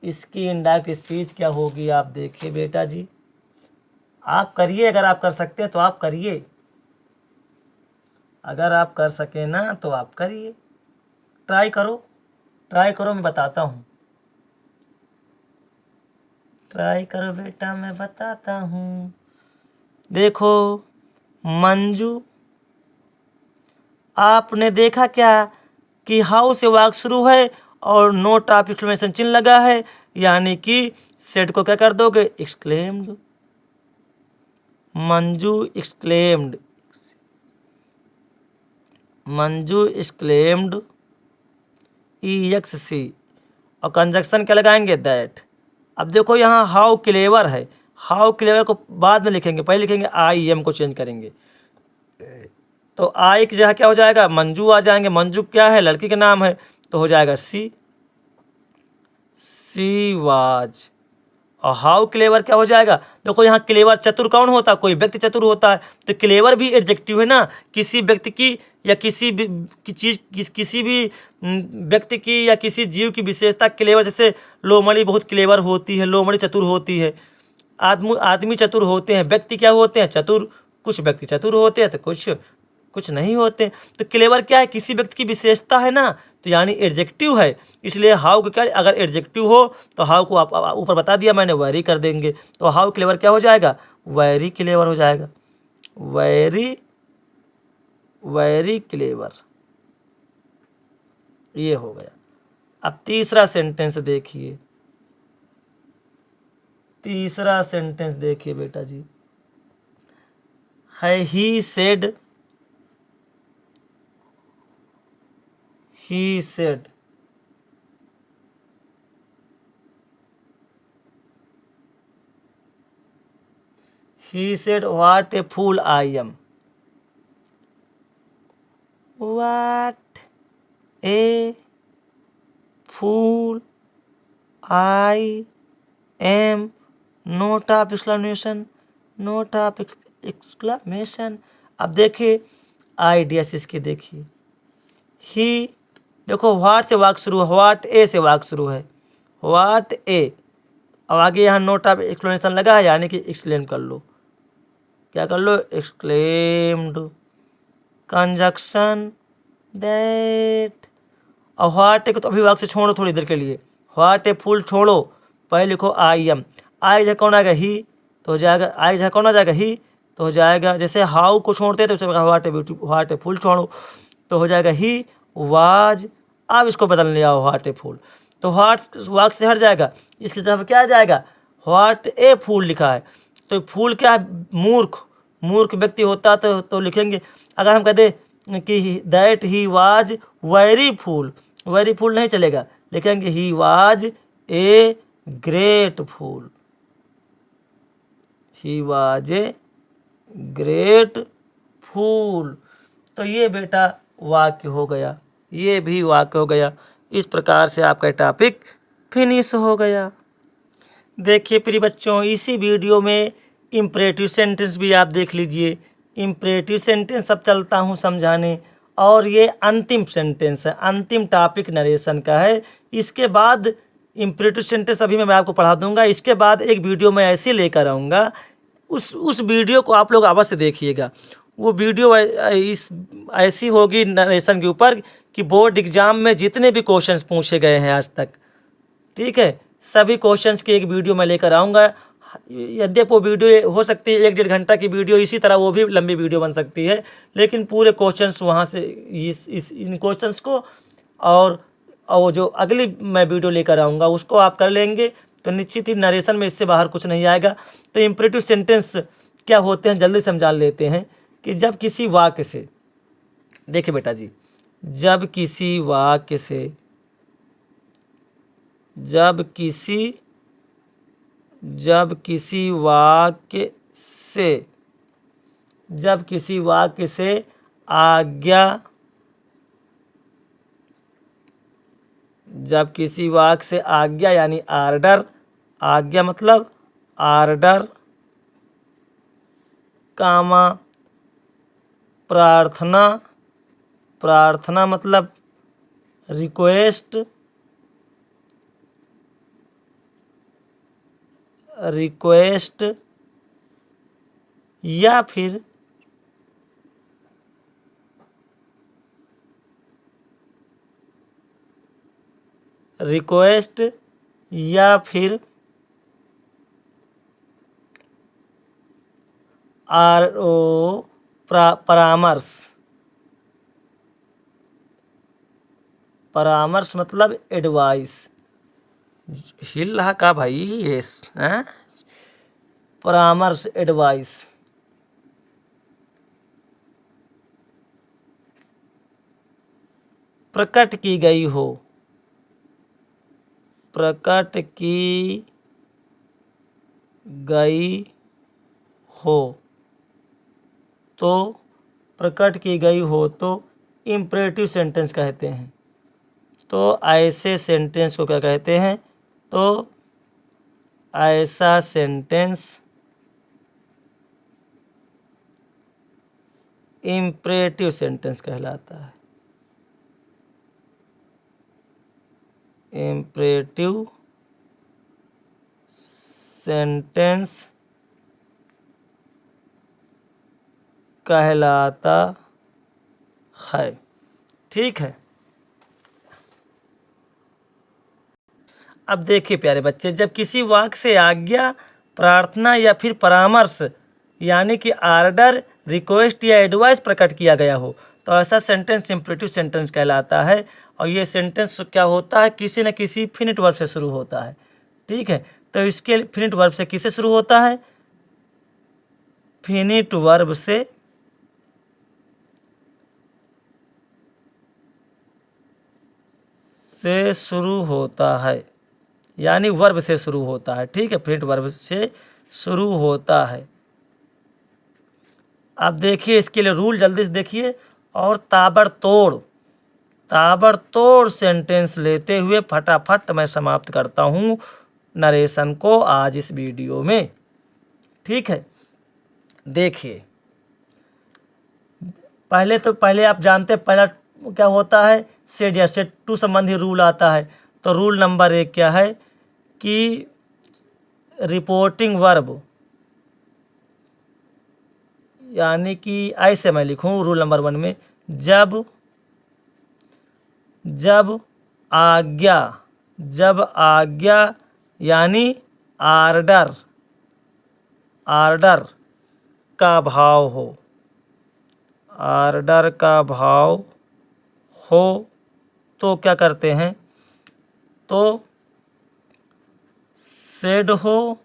इसकी इंडायरेक्ट स्पीच क्या होगी, आप देखिए बेटा जी, आप करिए, अगर आप कर सकते हैं तो आप करिए, अगर आप कर सके ना तो आप करिए, ट्राई करो, मैं बताता हूँ, ट्राई करो बेटा, मैं बताता हूँ। देखो मंजू, आपने देखा क्या कि हाउ से वाक्य शुरू है और नोट ऑफ एक्सक्लेमेशन चिन्ह लगा है, यानी कि सेड को क्या कर दोगे, exclaimed. Manju exclaimed, Manju exclaimed EXC, और कंजक्शन क्या लगाएंगे, दैट। अब देखो यहाँ हाउ क्लेवर है, हाउ क्लेवर को बाद में लिखेंगे, पहले लिखेंगे IM को चेंज करेंगे। तो आई की जगह क्या हो जाएगा, मंजू आ जाएंगे। मंजू क्या है, लड़की का नाम है, तो हो जाएगा सी वाज और हाउ क्लेवर क्या हो जाएगा? देखो यहाँ क्लेवर चतुर कौन होता है? कोई व्यक्ति चतुर होता है, तो क्लेवर भी एडजेक्टिव है ना, किसी व्यक्ति की या किसी भी की चीज़ किसी भी व्यक्ति की या किसी जीव की विशेषता क्लेवर। जैसे लोमड़ी बहुत क्लेवर होती है, लोमड़ी चतुर होती है। आदमी चतुर होते हैं, व्यक्ति क्या होते हैं? चतुर। कुछ व्यक्ति चतुर होते हैं तो कुछ नहीं होते। तो क्लेवर क्या है? किसी व्यक्ति की विशेषता है ना, तो यानी एडजेक्टिव है। इसलिए हाउ को क्या, अगर एडजेक्टिव हो तो हाउ को आप ऊपर बता दिया मैंने, वेरी कर देंगे। तो हाउ क्लेवर क्या हो जाएगा? वेरी क्लेवर हो जाएगा। वेरी क्लेवर, ये हो गया। अब तीसरा सेंटेंस देखिए, तीसरा सेंटेंस देखिए बेटा जी, है he said what a fool I am. What a fool I am, note of exclamation, note of exclamation. अब देखिए आइडियास इसके, देखिए ही, देखो व्हाट से वाक शुरू है, व्हाट ए से वाक शुरू है, व्हाट ए। अब आगे यहाँ नोट ऑफ एक्सक्लेमेशन लगा है, यानी कि एक्सक्लेम कर लो। क्या कर लो? एक्सक्लेम्ड। Conjunction that. और व्हाट ए को तो अभी वाक से छोड़ो थोड़ी देर के लिए, व्हाट ए फूल छोड़ो, पहले लिखो आई एम। आई जगह कौन आएगा? ही, तो हो जाएगा आई जगह कौन आ जाएगा? ही, तो हो जाएगा। जैसे हाउ को छोड़ते तो व्हाट ए फूल छोड़ो, तो हो जाएगा ही वाज। अब इसको बदल लिया व्हाट ए फूल, तो व्हाट वाक से हट जाएगा, इसके जगह क्या आ जाएगा? व्हाट ए फूल लिखा है, तो फूल क्या है? मूर्ख व्यक्ति होता तो लिखेंगे। अगर हम कह दें कि that he was very fool, very fool नहीं चलेगा, लिखेंगे he was a great fool, he was a great fool. तो ये बेटा वाक्य हो गया, ये भी वाक्य हो गया। इस प्रकार से आपका टॉपिक फिनिश हो गया। देखिए प्रिय बच्चों, इसी वीडियो में इम्परेटिव सेंटेंस भी आप देख लीजिए। इम्परेटिव सेंटेंस अब चलता हूँ समझाने, और ये अंतिम सेंटेंस है, अंतिम टॉपिक नरेशन का है। इसके बाद इम्परेटिव सेंटेंस अभी मैं आपको पढ़ा दूंगा। इसके बाद एक वीडियो मैं ऐसे लेकर आऊँगा, उस वीडियो को आप लोग अवश्य देखिएगा। वो वीडियो ऐसी होगी नरेशन के ऊपर कि बोर्ड एग्जाम में जितने भी क्वेश्चंस पूछे गए हैं आज तक, ठीक है, सभी क्वेश्चंस की एक वीडियो मैं लेकर आऊँगा। यद्यपि वो वीडियो हो सकती है 1-1.5 घंटा की वीडियो, इसी तरह वो भी लंबी वीडियो बन सकती है, लेकिन पूरे क्वेश्चंस वहाँ से इन क्वेश्चंस को और वो जो अगली मैं वीडियो लेकर आऊँगा उसको आप कर लेंगे, तो निश्चित ही नरेशन में इससे बाहर कुछ नहीं आएगा। तो इम्परेटिव सेंटेंस क्या होते हैं जल्दी समझा लेते हैं कि जब किसी वाक्य से, देखिए बेटा जी, जब किसी वाक्य से आज्ञा, जब किसी वाक्य से आज्ञा यानी आर्डर, आज्ञा मतलब आर्डर, कामा प्रार्थना, प्रार्थना मतलब रिक्वेस्ट, या फिर परामर्श, परामर्श मतलब एडवाइस। हिल रहा का भाई ये हैं? परामर्श, एडवाइस। प्रकट की गई हो, प्रकट की गई हो, तो प्रकट की गई हो तो इम्परेटिव सेंटेंस कहते हैं। तो ऐसे सेंटेंस को क्या कहते हैं? तो ऐसा सेंटेंस इम्परेटिव सेंटेंस कहलाता है। इम्परेटिव सेंटेंस कहलाता है। ठीक है। अब देखिए प्यारे बच्चे, जब किसी वाक्य से आज्ञा, प्रार्थना या फिर परामर्श यानी कि आर्डर, रिक्वेस्ट या एडवाइस प्रकट किया गया हो तो ऐसा सेंटेंस इम्परेटिव सेंटेंस कहलाता है। और ये सेंटेंस क्या होता है, किसी न किसी फिनिट वर्ब से शुरू होता है। ठीक है, तो इसके फिनिट वर्ब से किससे शुरू होता है? फिनिट वर्ब से शुरू होता है, यानी वर्ब से शुरू होता है। ठीक है, फिनिट वर्ब से शुरू होता है। अब देखिए इसके लिए रूल जल्दी से देखिए, और ताबड़तोड़ सेंटेंस लेते हुए फटाफट मैं समाप्त करता हूँ नरेशन को आज इस वीडियो में। ठीक है, देखिए पहले आप जानते हैं पहला क्या होता है, सेड या सेट टू संबंधी रूल आता है। तो रूल नंबर 1 क्या है कि रिपोर्टिंग वर्ब, यानी कि ऐसे मैं लिखूं रूल नंबर 1 में, जब आज्ञा यानी आर्डर का भाव हो, तो क्या करते हैं, तो सेड हो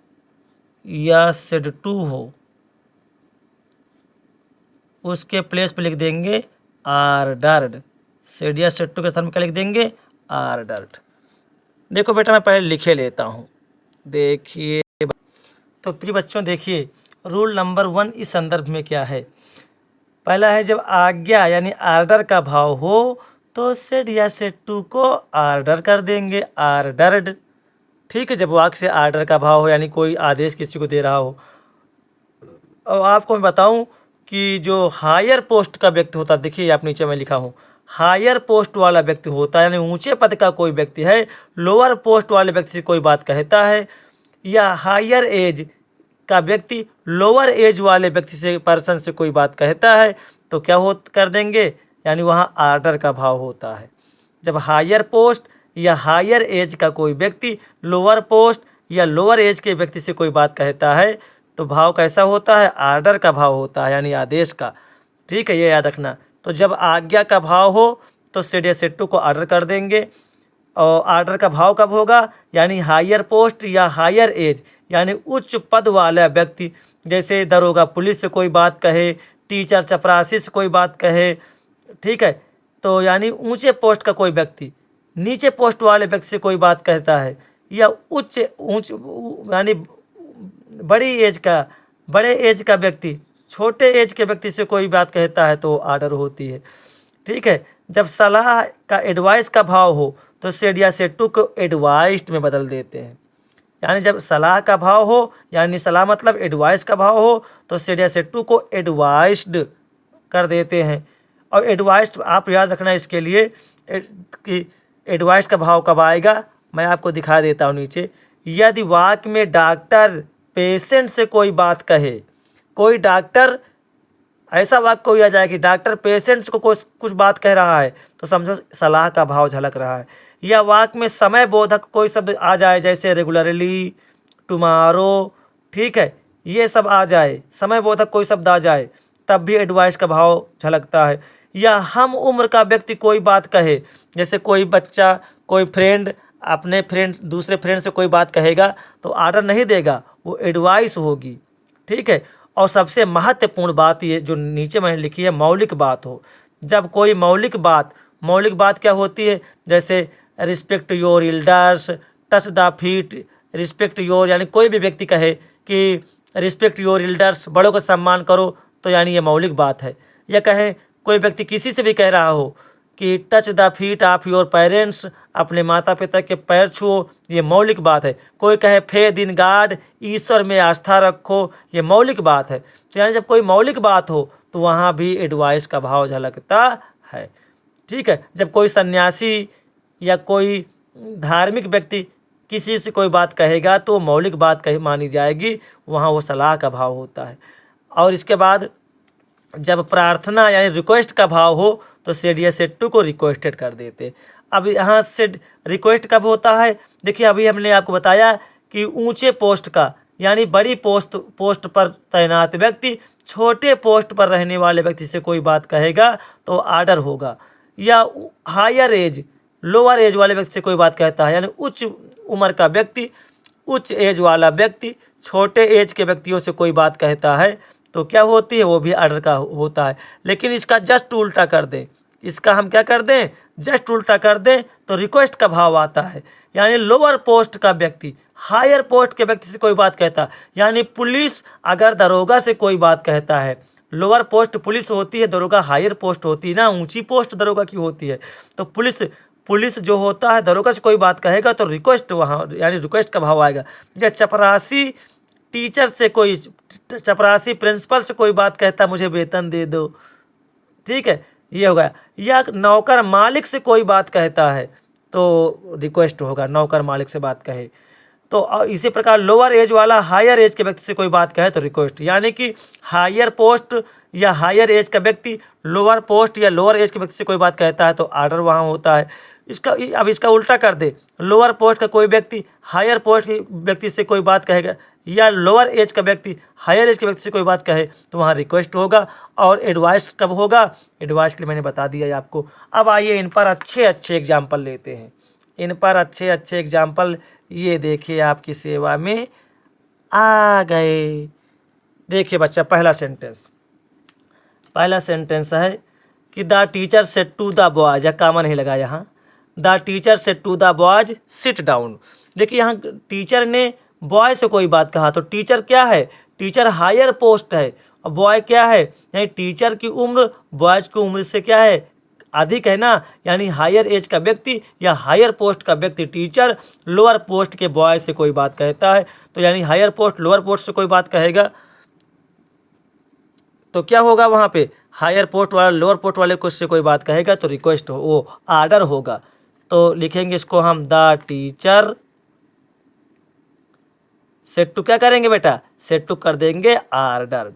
या सेड टू हो, उसके प्लेस पे लिख देंगे आर्डर्ड। सेड या सेड टू के स्थान में क्या लिख देंगे, आर्डर्ड। देखो बेटा मैं पहले लिखे लेता हूँ, देखिए। तो प्रिय बच्चों देखिए रूल नंबर 1 इस संदर्भ में क्या है। पहला है जब आज्ञा यानी आर्डर का भाव हो तो सेड या सेड टू को आर्डर कर देंगे, आर्डर्ड। ठीक है, जब वाक्य से आर्डर का भाव हो यानी कोई आदेश किसी को दे रहा हो। और आपको मैं बताऊं कि जो हायर पोस्ट का व्यक्ति होता है, देखिए आप नीचे मैं लिखा हूँ, हायर पोस्ट वाला व्यक्ति होता है यानी ऊंचे पद का कोई व्यक्ति है, लोअर पोस्ट वाले व्यक्ति से कोई बात कहता है, या हायर एज का व्यक्ति लोअर एज वाले व्यक्ति से पर्सन से कोई बात कहता है तो क्या कर देंगे, यानी वहाँ आर्डर का भाव होता है। जब हायर पोस्ट या हायर एज का कोई व्यक्ति लोअर पोस्ट या लोअर एज के व्यक्ति से कोई बात कहता है तो भाव कैसा होता है, आर्डर का भाव होता है, यानी आदेश का। ठीक है, ये याद रखना। तो जब आज्ञा का भाव हो तो सेड या सेड टू को आर्डर कर देंगे। और आर्डर का भाव कब होगा, यानी हायर पोस्ट या हायर एज यानी उच्च पद वाला व्यक्ति, जैसे दरोगा पुलिस से कोई बात कहे, टीचर चपरासी से कोई बात कहे। ठीक है, तो यानी ऊंचे पोस्ट का कोई व्यक्ति नीचे पोस्ट वाले व्यक्ति से कोई बात कहता है, या ऊंच यानी बड़े एज का व्यक्ति छोटे एज के व्यक्ति से कोई बात कहता है तो आर्डर होती है। ठीक है, जब सलाह का एडवाइस का भाव हो तो सेड या सेड टू को एडवाइस्ड में बदल देते हैं। यानी जब सलाह का भाव हो यानी सलाह मतलब एडवाइस का भाव हो तो सेड या सेड टू को एडवाइस्ड कर देते हैं। और एडवाइस्ड आप याद रखना इसके लिए कि एडवाइस का भाव कब आएगा, मैं आपको दिखा देता हूँ नीचे। यदि वाक्य में डॉक्टर पेशेंट से कोई बात कहे, कोई डॉक्टर ऐसा वाक्य कोई आ जाए कि डॉक्टर पेशेंट को कुछ बात कह रहा है तो समझो सलाह का भाव झलक रहा है। या वाक्य में समय बोधक कोई शब्द आ जाए जैसे रेगुलरली, टुमारो, ठीक है, ये सब आ जाए, समय बोधक कोई शब्द आ जाए तब भी एडवाइस का भाव झलकता है। या हम उम्र का व्यक्ति कोई बात कहे, जैसे कोई बच्चा कोई फ्रेंड अपने दूसरे फ्रेंड से कोई बात कहेगा तो आर्डर नहीं देगा, वो एडवाइस होगी। ठीक है, और सबसे महत्वपूर्ण बात ये जो नीचे मैंने लिखी है, मौलिक बात हो। जब कोई मौलिक बात क्या होती है, जैसे respect your elders, touch the feet, respect your, यानी कोई भी व्यक्ति कहे कि रिस्पेक्ट योर एल्डर्स, बड़ों का सम्मान करो, तो यानी ये मौलिक बात है। या कहे कोई व्यक्ति किसी से भी कह रहा हो कि touch the feet of your parents, अपने माता पिता के पैर छुओ, ये मौलिक बात है। कोई कहे फेथ इन गॉड, ईश्वर में आस्था रखो, ये मौलिक बात है। तो यानी जब कोई मौलिक बात हो तो वहाँ भी एडवाइस का भाव झलकता है। ठीक है, जब कोई सन्यासी या कोई धार्मिक व्यक्ति किसी से कोई बात कहेगा तो मौलिक बात कही मानी जाएगी, वहाँ वो सलाह का भाव होता है। और इसके बाद जब प्रार्थना यानी रिक्वेस्ट का भाव हो तो सेड या सेड टू को रिक्वेस्टेड कर देते। अब यहाँ से रिक्वेस्ट कब होता है, देखिए अभी हमने आपको बताया कि ऊंचे पोस्ट का यानी बड़ी पोस्ट पर तैनात व्यक्ति छोटे पोस्ट पर रहने वाले व्यक्ति से कोई बात कहेगा तो आर्डर होगा, या हायर एज लोअर एज वाले व्यक्ति से कोई बात कहता है यानी उच्च उम्र का व्यक्ति उच्च एज वाला व्यक्ति छोटे एज के व्यक्तियों से कोई बात कहता है तो क्या होती है, वो भी आर्डर का होता है। लेकिन इसका जस्ट उल्टा कर दें, इसका हम क्या कर दें, जस्ट उल्टा कर दें तो रिक्वेस्ट का भाव आता है। यानी लोअर पोस्ट का व्यक्ति हायर पोस्ट के व्यक्ति से कोई बात कहता है, यानी पुलिस अगर दरोगा से कोई बात कहता है, लोअर पोस्ट पुलिस होती है, दरोगा हायर पोस्ट होती है ना, ऊंची पोस्ट दरोगा की होती है। तो पुलिस जो होता है दरोगा से कोई बात कहेगा तो रिक्वेस्ट वहाँ यानी रिक्वेस्ट का भाव आएगा। या चपरासी टीचर से कोई चपरासी प्रिंसिपल से कोई बात कहता मुझे वेतन दे दो, ठीक है, ये होगा। या नौकर मालिक से कोई बात कहता है तो रिक्वेस्ट होगा, नौकर मालिक से बात कहे। तो इसी प्रकार लोअर एज वाला हायर एज के व्यक्ति से कोई बात कहे तो रिक्वेस्ट, यानी कि हायर पोस्ट या हायर एज का व्यक्ति लोअर पोस्ट या लोअर एज के व्यक्ति से कोई बात कहता है तो आर्डर वहाँ होता है। अब इसका उल्टा कर दे, लोअर पोस्ट का कोई व्यक्ति हायर पोस्ट के व्यक्ति से कोई बात कहेगा या लोअर एज का व्यक्ति हायर एज के व्यक्ति से कोई बात कहे तो वहाँ रिक्वेस्ट होगा। और एडवाइस कब होगा, एडवाइस के लिए मैंने बता दिया है आपको। अब आइए इन पर अच्छे अच्छे एग्जाम्पल लेते हैं, इन पर अच्छे अच्छे एग्जाम्पल ये देखिए आपकी सेवा में आ गए। देखिए बच्चा, पहला सेंटेंस है कि the teacher said to the boys, या कामा नहीं लगा यहाँ, the teacher said to the boys sit down. देखिए यहाँ टीचर ने बॉय से कोई बात कहा तो टीचर क्या है, टीचर हायर पोस्ट है और बॉय क्या है, यानी टीचर की उम्र बॉयज की उम्र से क्या है, अधिक है ना, यानी हायर एज का व्यक्ति या हायर पोस्ट का व्यक्ति टीचर लोअर पोस्ट के बॉय से कोई बात कहता है तो यानी हायर पोस्ट लोअर पोस्ट से कोई बात कहेगा तो क्या होगा, वहाँ पे हायर पोस्ट वाला लोअर पोस्ट वाले को से कोई बात कहेगा तो रिक्वेस्ट हो, वो आर्डर होगा। तो लिखेंगे इसको हम द टीचर सेड टू, क्या करेंगे बेटा, सेड टू कर देंगे आर्डर्ड।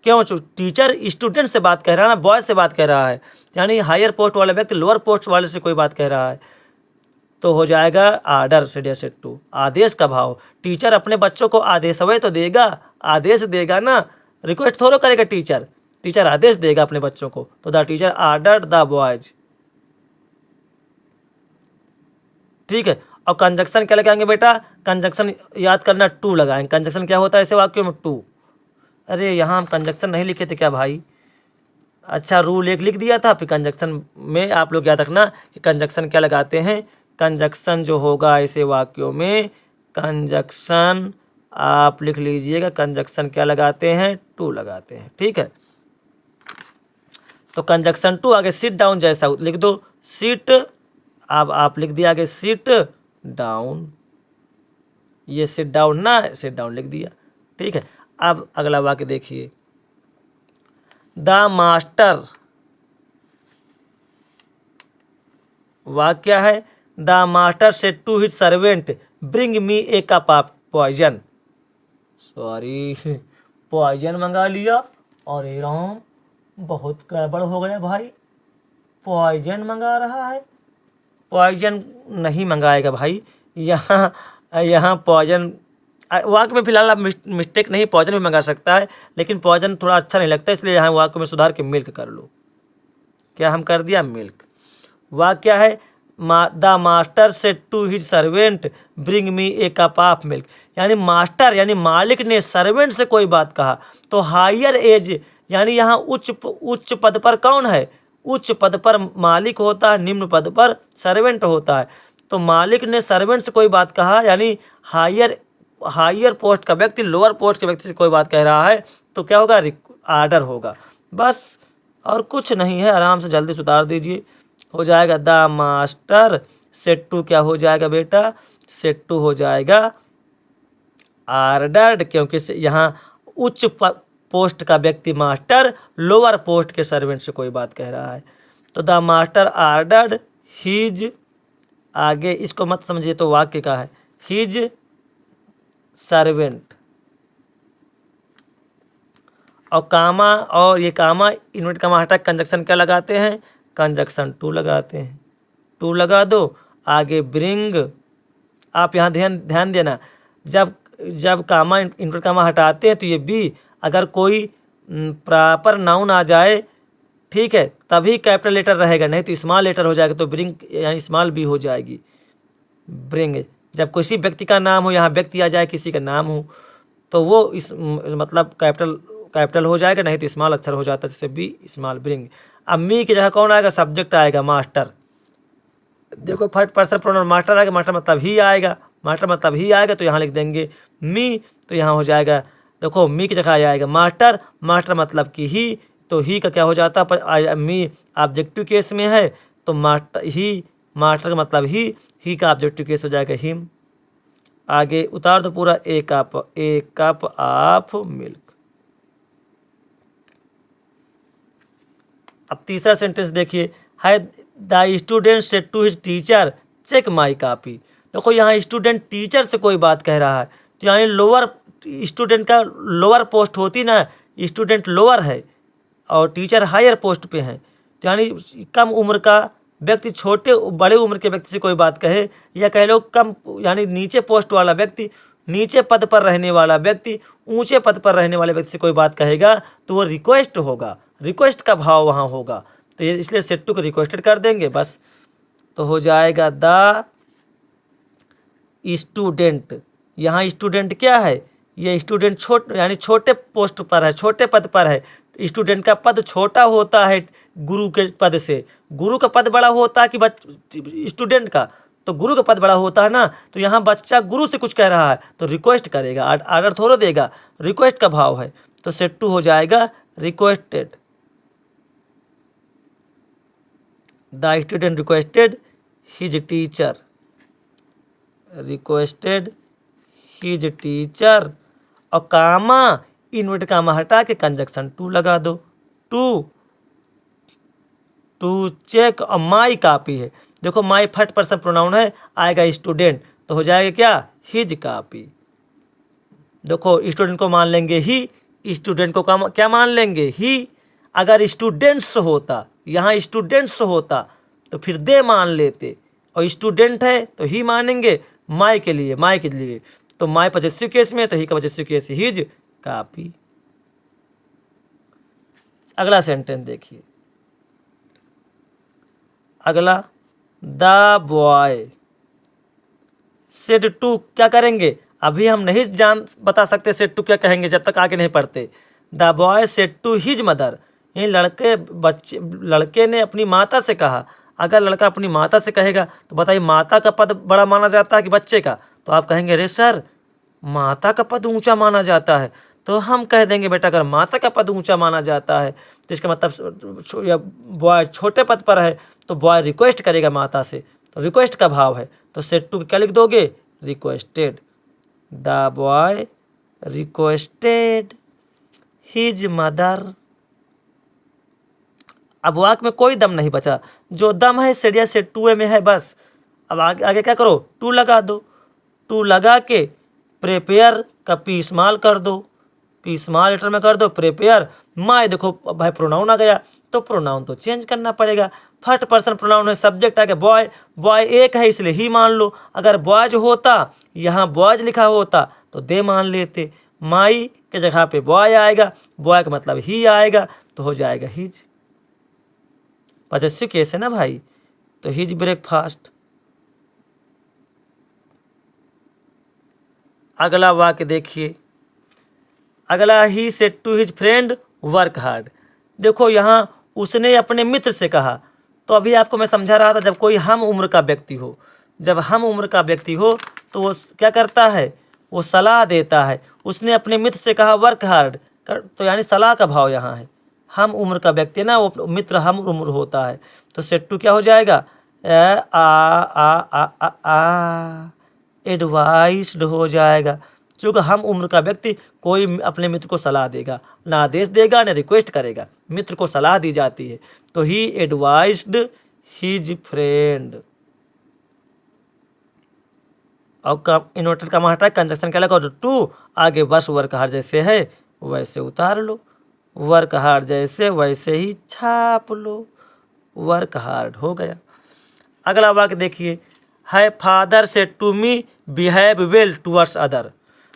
क्यों, टीचर स्टूडेंट से बात कह रहा है ना, बॉय से बात कह रहा है, यानी हायर पोस्ट वाला व्यक्ति लोअर पोस्ट वाले से कोई बात कह रहा है तो हो जाएगा आर्डर सेड टू, आदेश का भाव। टीचर अपने बच्चों को आदेश तो देगा, आदेश देगा ना, रिक्वेस्ट थोड़ा करेगा टीचर आदेश देगा अपने बच्चों को। तो द टीचर आर्डर्ड द बॉयज, ठीक है। और कंजक्शन क्या लगाएंगे बेटा, कंजक्शन याद करना टू लगाएंगे। कंजक्शन क्या होता है ऐसे वाक्यों में, टू। अरे यहाँ हम कंजक्शन नहीं लिखे थे क्या भाई, अच्छा रूल एक लिख दिया था, फिर कंजक्शन में आप लोग याद रखना कि कंजक्शन क्या लगाते हैं। कंजक्शन जो होगा ऐसे वाक्यों में, कंजक्शन आप लिख लीजिएगा, कंजक्शन क्या लगाते हैं, टू लगाते हैं, ठीक है। तो कंजक्शन टू आगे सिट डाउन जैसा लिख दो, सिट, अब आप लिख दिया आगे सिट डाउन, ये सिट डाउन ना, सिट डाउन लिख दिया, ठीक है। अब अगला वाक्य देखिए, द मास्टर, वाक्य क्या है, the master said to his servant bring me a cup of poison, sorry poison मंगा लिया, और राम बहुत गड़बड़ हो गया भाई, पॉइजन मंगा रहा है, पॉइजन नहीं मंगाएगा भाई, यहाँ पॉइजन वाक्य में फिलहाल आप मिस्टेक नहीं, पॉइजन भी मंगा सकता है, लेकिन पॉइजन थोड़ा अच्छा नहीं लगता, इसलिए यहाँ वाक्य में सुधार के मिल्क कर लो। क्या हम कर दिया, मिल्क। वाक्य क्या है, the master said to his servant bring me a cup of milk, यानी मास्टर यानी मालिक ने सर्वेंट से कोई बात कहा तो हायर एज यानी यहाँ उच्च पद पर कौन है, उच्च पद पर मालिक होता है, निम्न पद पर सर्वेंट होता है। तो मालिक ने सर्वेंट से कोई बात कहा यानी हायर पोस्ट का व्यक्ति लोअर पोस्ट के व्यक्ति से कोई बात कह रहा है तो क्या होगा, आर्डर होगा बस। और कुछ नहीं है, आराम से जल्दी से उतार दीजिए। हो जाएगा द मास्टर सेट टू, क्या हो जाएगा बेटा, सेट टू हो जाएगा आर्डर्ड, क्योंकि यहाँ उच्च पोस्ट का व्यक्ति मास्टर लोअर पोस्ट के सर्वेंट से कोई बात कह रहा है। तो द मास्टर आर्डर्ड हिज, आगे इसको मत समझिए तो वाक्य का है, हिज सर्वेंट, और कामा, और ये कामा इन्वर्ट कामा हटा कंजक्शन क्या लगाते हैं, कंजक्शन टू लगाते हैं, टू लगा दो। आगे ब्रिंग, आप यहाँ ध्यान देना, जब कामा इन्वर्ट कामा हटाते हैं तो ये बी, अगर कोई प्रॉपर नाउन आ जाए, ठीक है, तभी कैपिटल लेटर रहेगा, नहीं तो स्मॉल लेटर हो जाएगा, तो ब्रिंग यहाँ स्मॉल बी हो जाएगी, ब्रिंग। जब किसी व्यक्ति का नाम हो, यहाँ व्यक्ति आ जाए, किसी का नाम हो, तो वो इस मतलब कैपिटल हो जाएगा, नहीं तो स्मॉल अक्षर हो जाता है, जैसे बी स्मॉल, ब्रिंग। अब मी की जगह कौन आएगा, सब्जेक्ट आएगा मास्टर। देखो फर्स्ट पर्सन प्रोनाउन मास्टर आएगा, मास्टर मतलब ही आएगा, मास्टर मतलब ही आएगा, तो यहाँ लिख देंगे मी, तो यहाँ हो जाएगा, देखो मी की जगह आएगा मास्टर, मास्टर मतलब कि ही, तो ही का क्या हो जाता है, पर मी ऑब्जेक्टिव केस में है, तो मास्टर ही, मास्टर का मतलब ही का ऑब्जेक्टिव केस हो जाएगा हिम। आगे उतार दो पूरा, ए कप ऑफ मिल्क। अब तीसरा सेंटेंस देखिए, है the student said to his teacher check my copy. देखो यहाँ स्टूडेंट टीचर से कोई बात कह रहा है, तो यानी लोअर, स्टूडेंट का लोअर पोस्ट होती ना, स्टूडेंट लोअर है और टीचर हायर पोस्ट पे है, तो यानी कम उम्र का व्यक्ति बड़े उम्र के व्यक्ति से कोई बात कहे, या कह लो कम यानी नीचे पोस्ट वाला व्यक्ति, नीचे पद पर रहने वाला व्यक्ति ऊंचे पद पर रहने वाले व्यक्ति से कोई बात कहेगा, तो वो रिक्वेस्ट होगा, रिक्वेस्ट का भाव वहाँ होगा, तो ये इसलिए सेट टू को रिक्वेस्टेड कर देंगे बस। तो हो जाएगा द स्टूडेंट, यहाँ स्टूडेंट क्या है, ये स्टूडेंट यानी छोटे पोस्ट पर है, छोटे पद पर है। स्टूडेंट का पद छोटा होता है गुरु के पद से, गुरु का पद बड़ा होता है कि स्टूडेंट का, तो गुरु का पद बड़ा होता है ना, तो यहाँ बच्चा गुरु से कुछ कह रहा है तो रिक्वेस्ट करेगा, आर्डर थोड़ा देगा, रिक्वेस्ट का भाव है, तो सेट टू हो जाएगा requested. The student requested his teacher, requested his teacher, और कामा इन्वर्ट कामा हटा के कंजक्शन टू लगा दो, टू चेक, और माई कॉपी है, देखो माई फर्स्ट पर्सन प्रोनाउन है, आएगा स्टूडेंट, तो हो जाएगा क्या, हिज कॉपी। देखो स्टूडेंट को मान लेंगे ही, स्टूडेंट को क्या मान लेंगे, ही। अगर स्टूडेंट्स होता, यहाँ स्टूडेंट्स होता तो फिर दे मान लेते, और स्टूडेंट है तो ही मानेंगे माई के लिए, तो माई पॉजेसिव केस में, तो ही का पॉजेसिव केस हिज कॉपी। अगला सेंटेंस देखिए, अगला द बॉय सेड टू, क्या करेंगे अभी हम नहीं बता सकते सेड टू क्या कहेंगे जब तक आगे नहीं पढ़ते। The boy said to his mother, ये लड़के ने अपनी माता से कहा। अगर लड़का अपनी माता से कहेगा तो बताइए माता का पद बड़ा माना जाता है कि बच्चे का, तो आप कहेंगे अरे सर माता का पद ऊंचा माना जाता है, तो हम कह देंगे बेटा अगर माता का पद ऊंचा माना जाता है तो इसका मतलब बॉय छोटे पद पर है, तो बॉय रिक्वेस्ट करेगा माता से, तो रिक्वेस्ट का भाव है, तो सेट टू क्या लिख दोगे, requested. The boy requested his mother. अब वाक्य में कोई दम नहीं बचा, जो दम है सेड या सेट टू में है बस। अब आगे क्या करो, टू लगा दो, टू लगा के प्रिपेयर का पी स्मॉल कर दो, पी स्मॉल लेटर में कर दो प्रिपेयर। माई देखो भाई प्रोनाउन आ गया, तो प्रोनाउन तो चेंज करना पड़ेगा, फर्स्ट पर्सन प्रोनाउन है, सब्जेक्ट आ गया बॉय, बॉय एक है इसलिए ही मान लो, अगर बॉयज होता यहाँ बॉयज लिखा होता तो दे मान लेते, माई के जगह पे बॉय आएगा, बॉय का मतलब ही आएगा, तो हो जाएगा हिज। पॉजेसिव केस है ना भाई, तो हिज ब्रेकफास्ट। अगला वाक्य देखिए, अगला he said to his friend work hard. देखो यहाँ उसने अपने मित्र से कहा, तो अभी आपको मैं समझा रहा था जब कोई हम उम्र का व्यक्ति हो, जब हम उम्र का व्यक्ति हो तो वो क्या करता है, वो सलाह देता है। उसने अपने मित्र से कहा वर्क हार्ड, तो यानी सलाह का भाव यहाँ है, हम उम्र का व्यक्ति है ना, वो मित्र हम उम्र होता है। तो सेट टू क्या हो जाएगा, आ एडवाइस्ड हो जाएगा। क्योंकि हम उम्र का व्यक्ति कोई अपने मित्र को सलाह देगा, ना आदेश देगा ना रिक्वेस्ट करेगा, मित्र को सलाह दी जाती है। तो ही एडवाइस्ड हिज फ्रेंड। और इन्वर्टेड का हटा कंजक्शन क्या लगा, टू आगे बस वर्क हार्ड जैसे है वैसे उतार लो, वर्क हार्ड जैसे वैसे ही छाप लो, वर्क हार्ड हो गया। अगला वाक्य देखिए, है father said to me behave well towards other.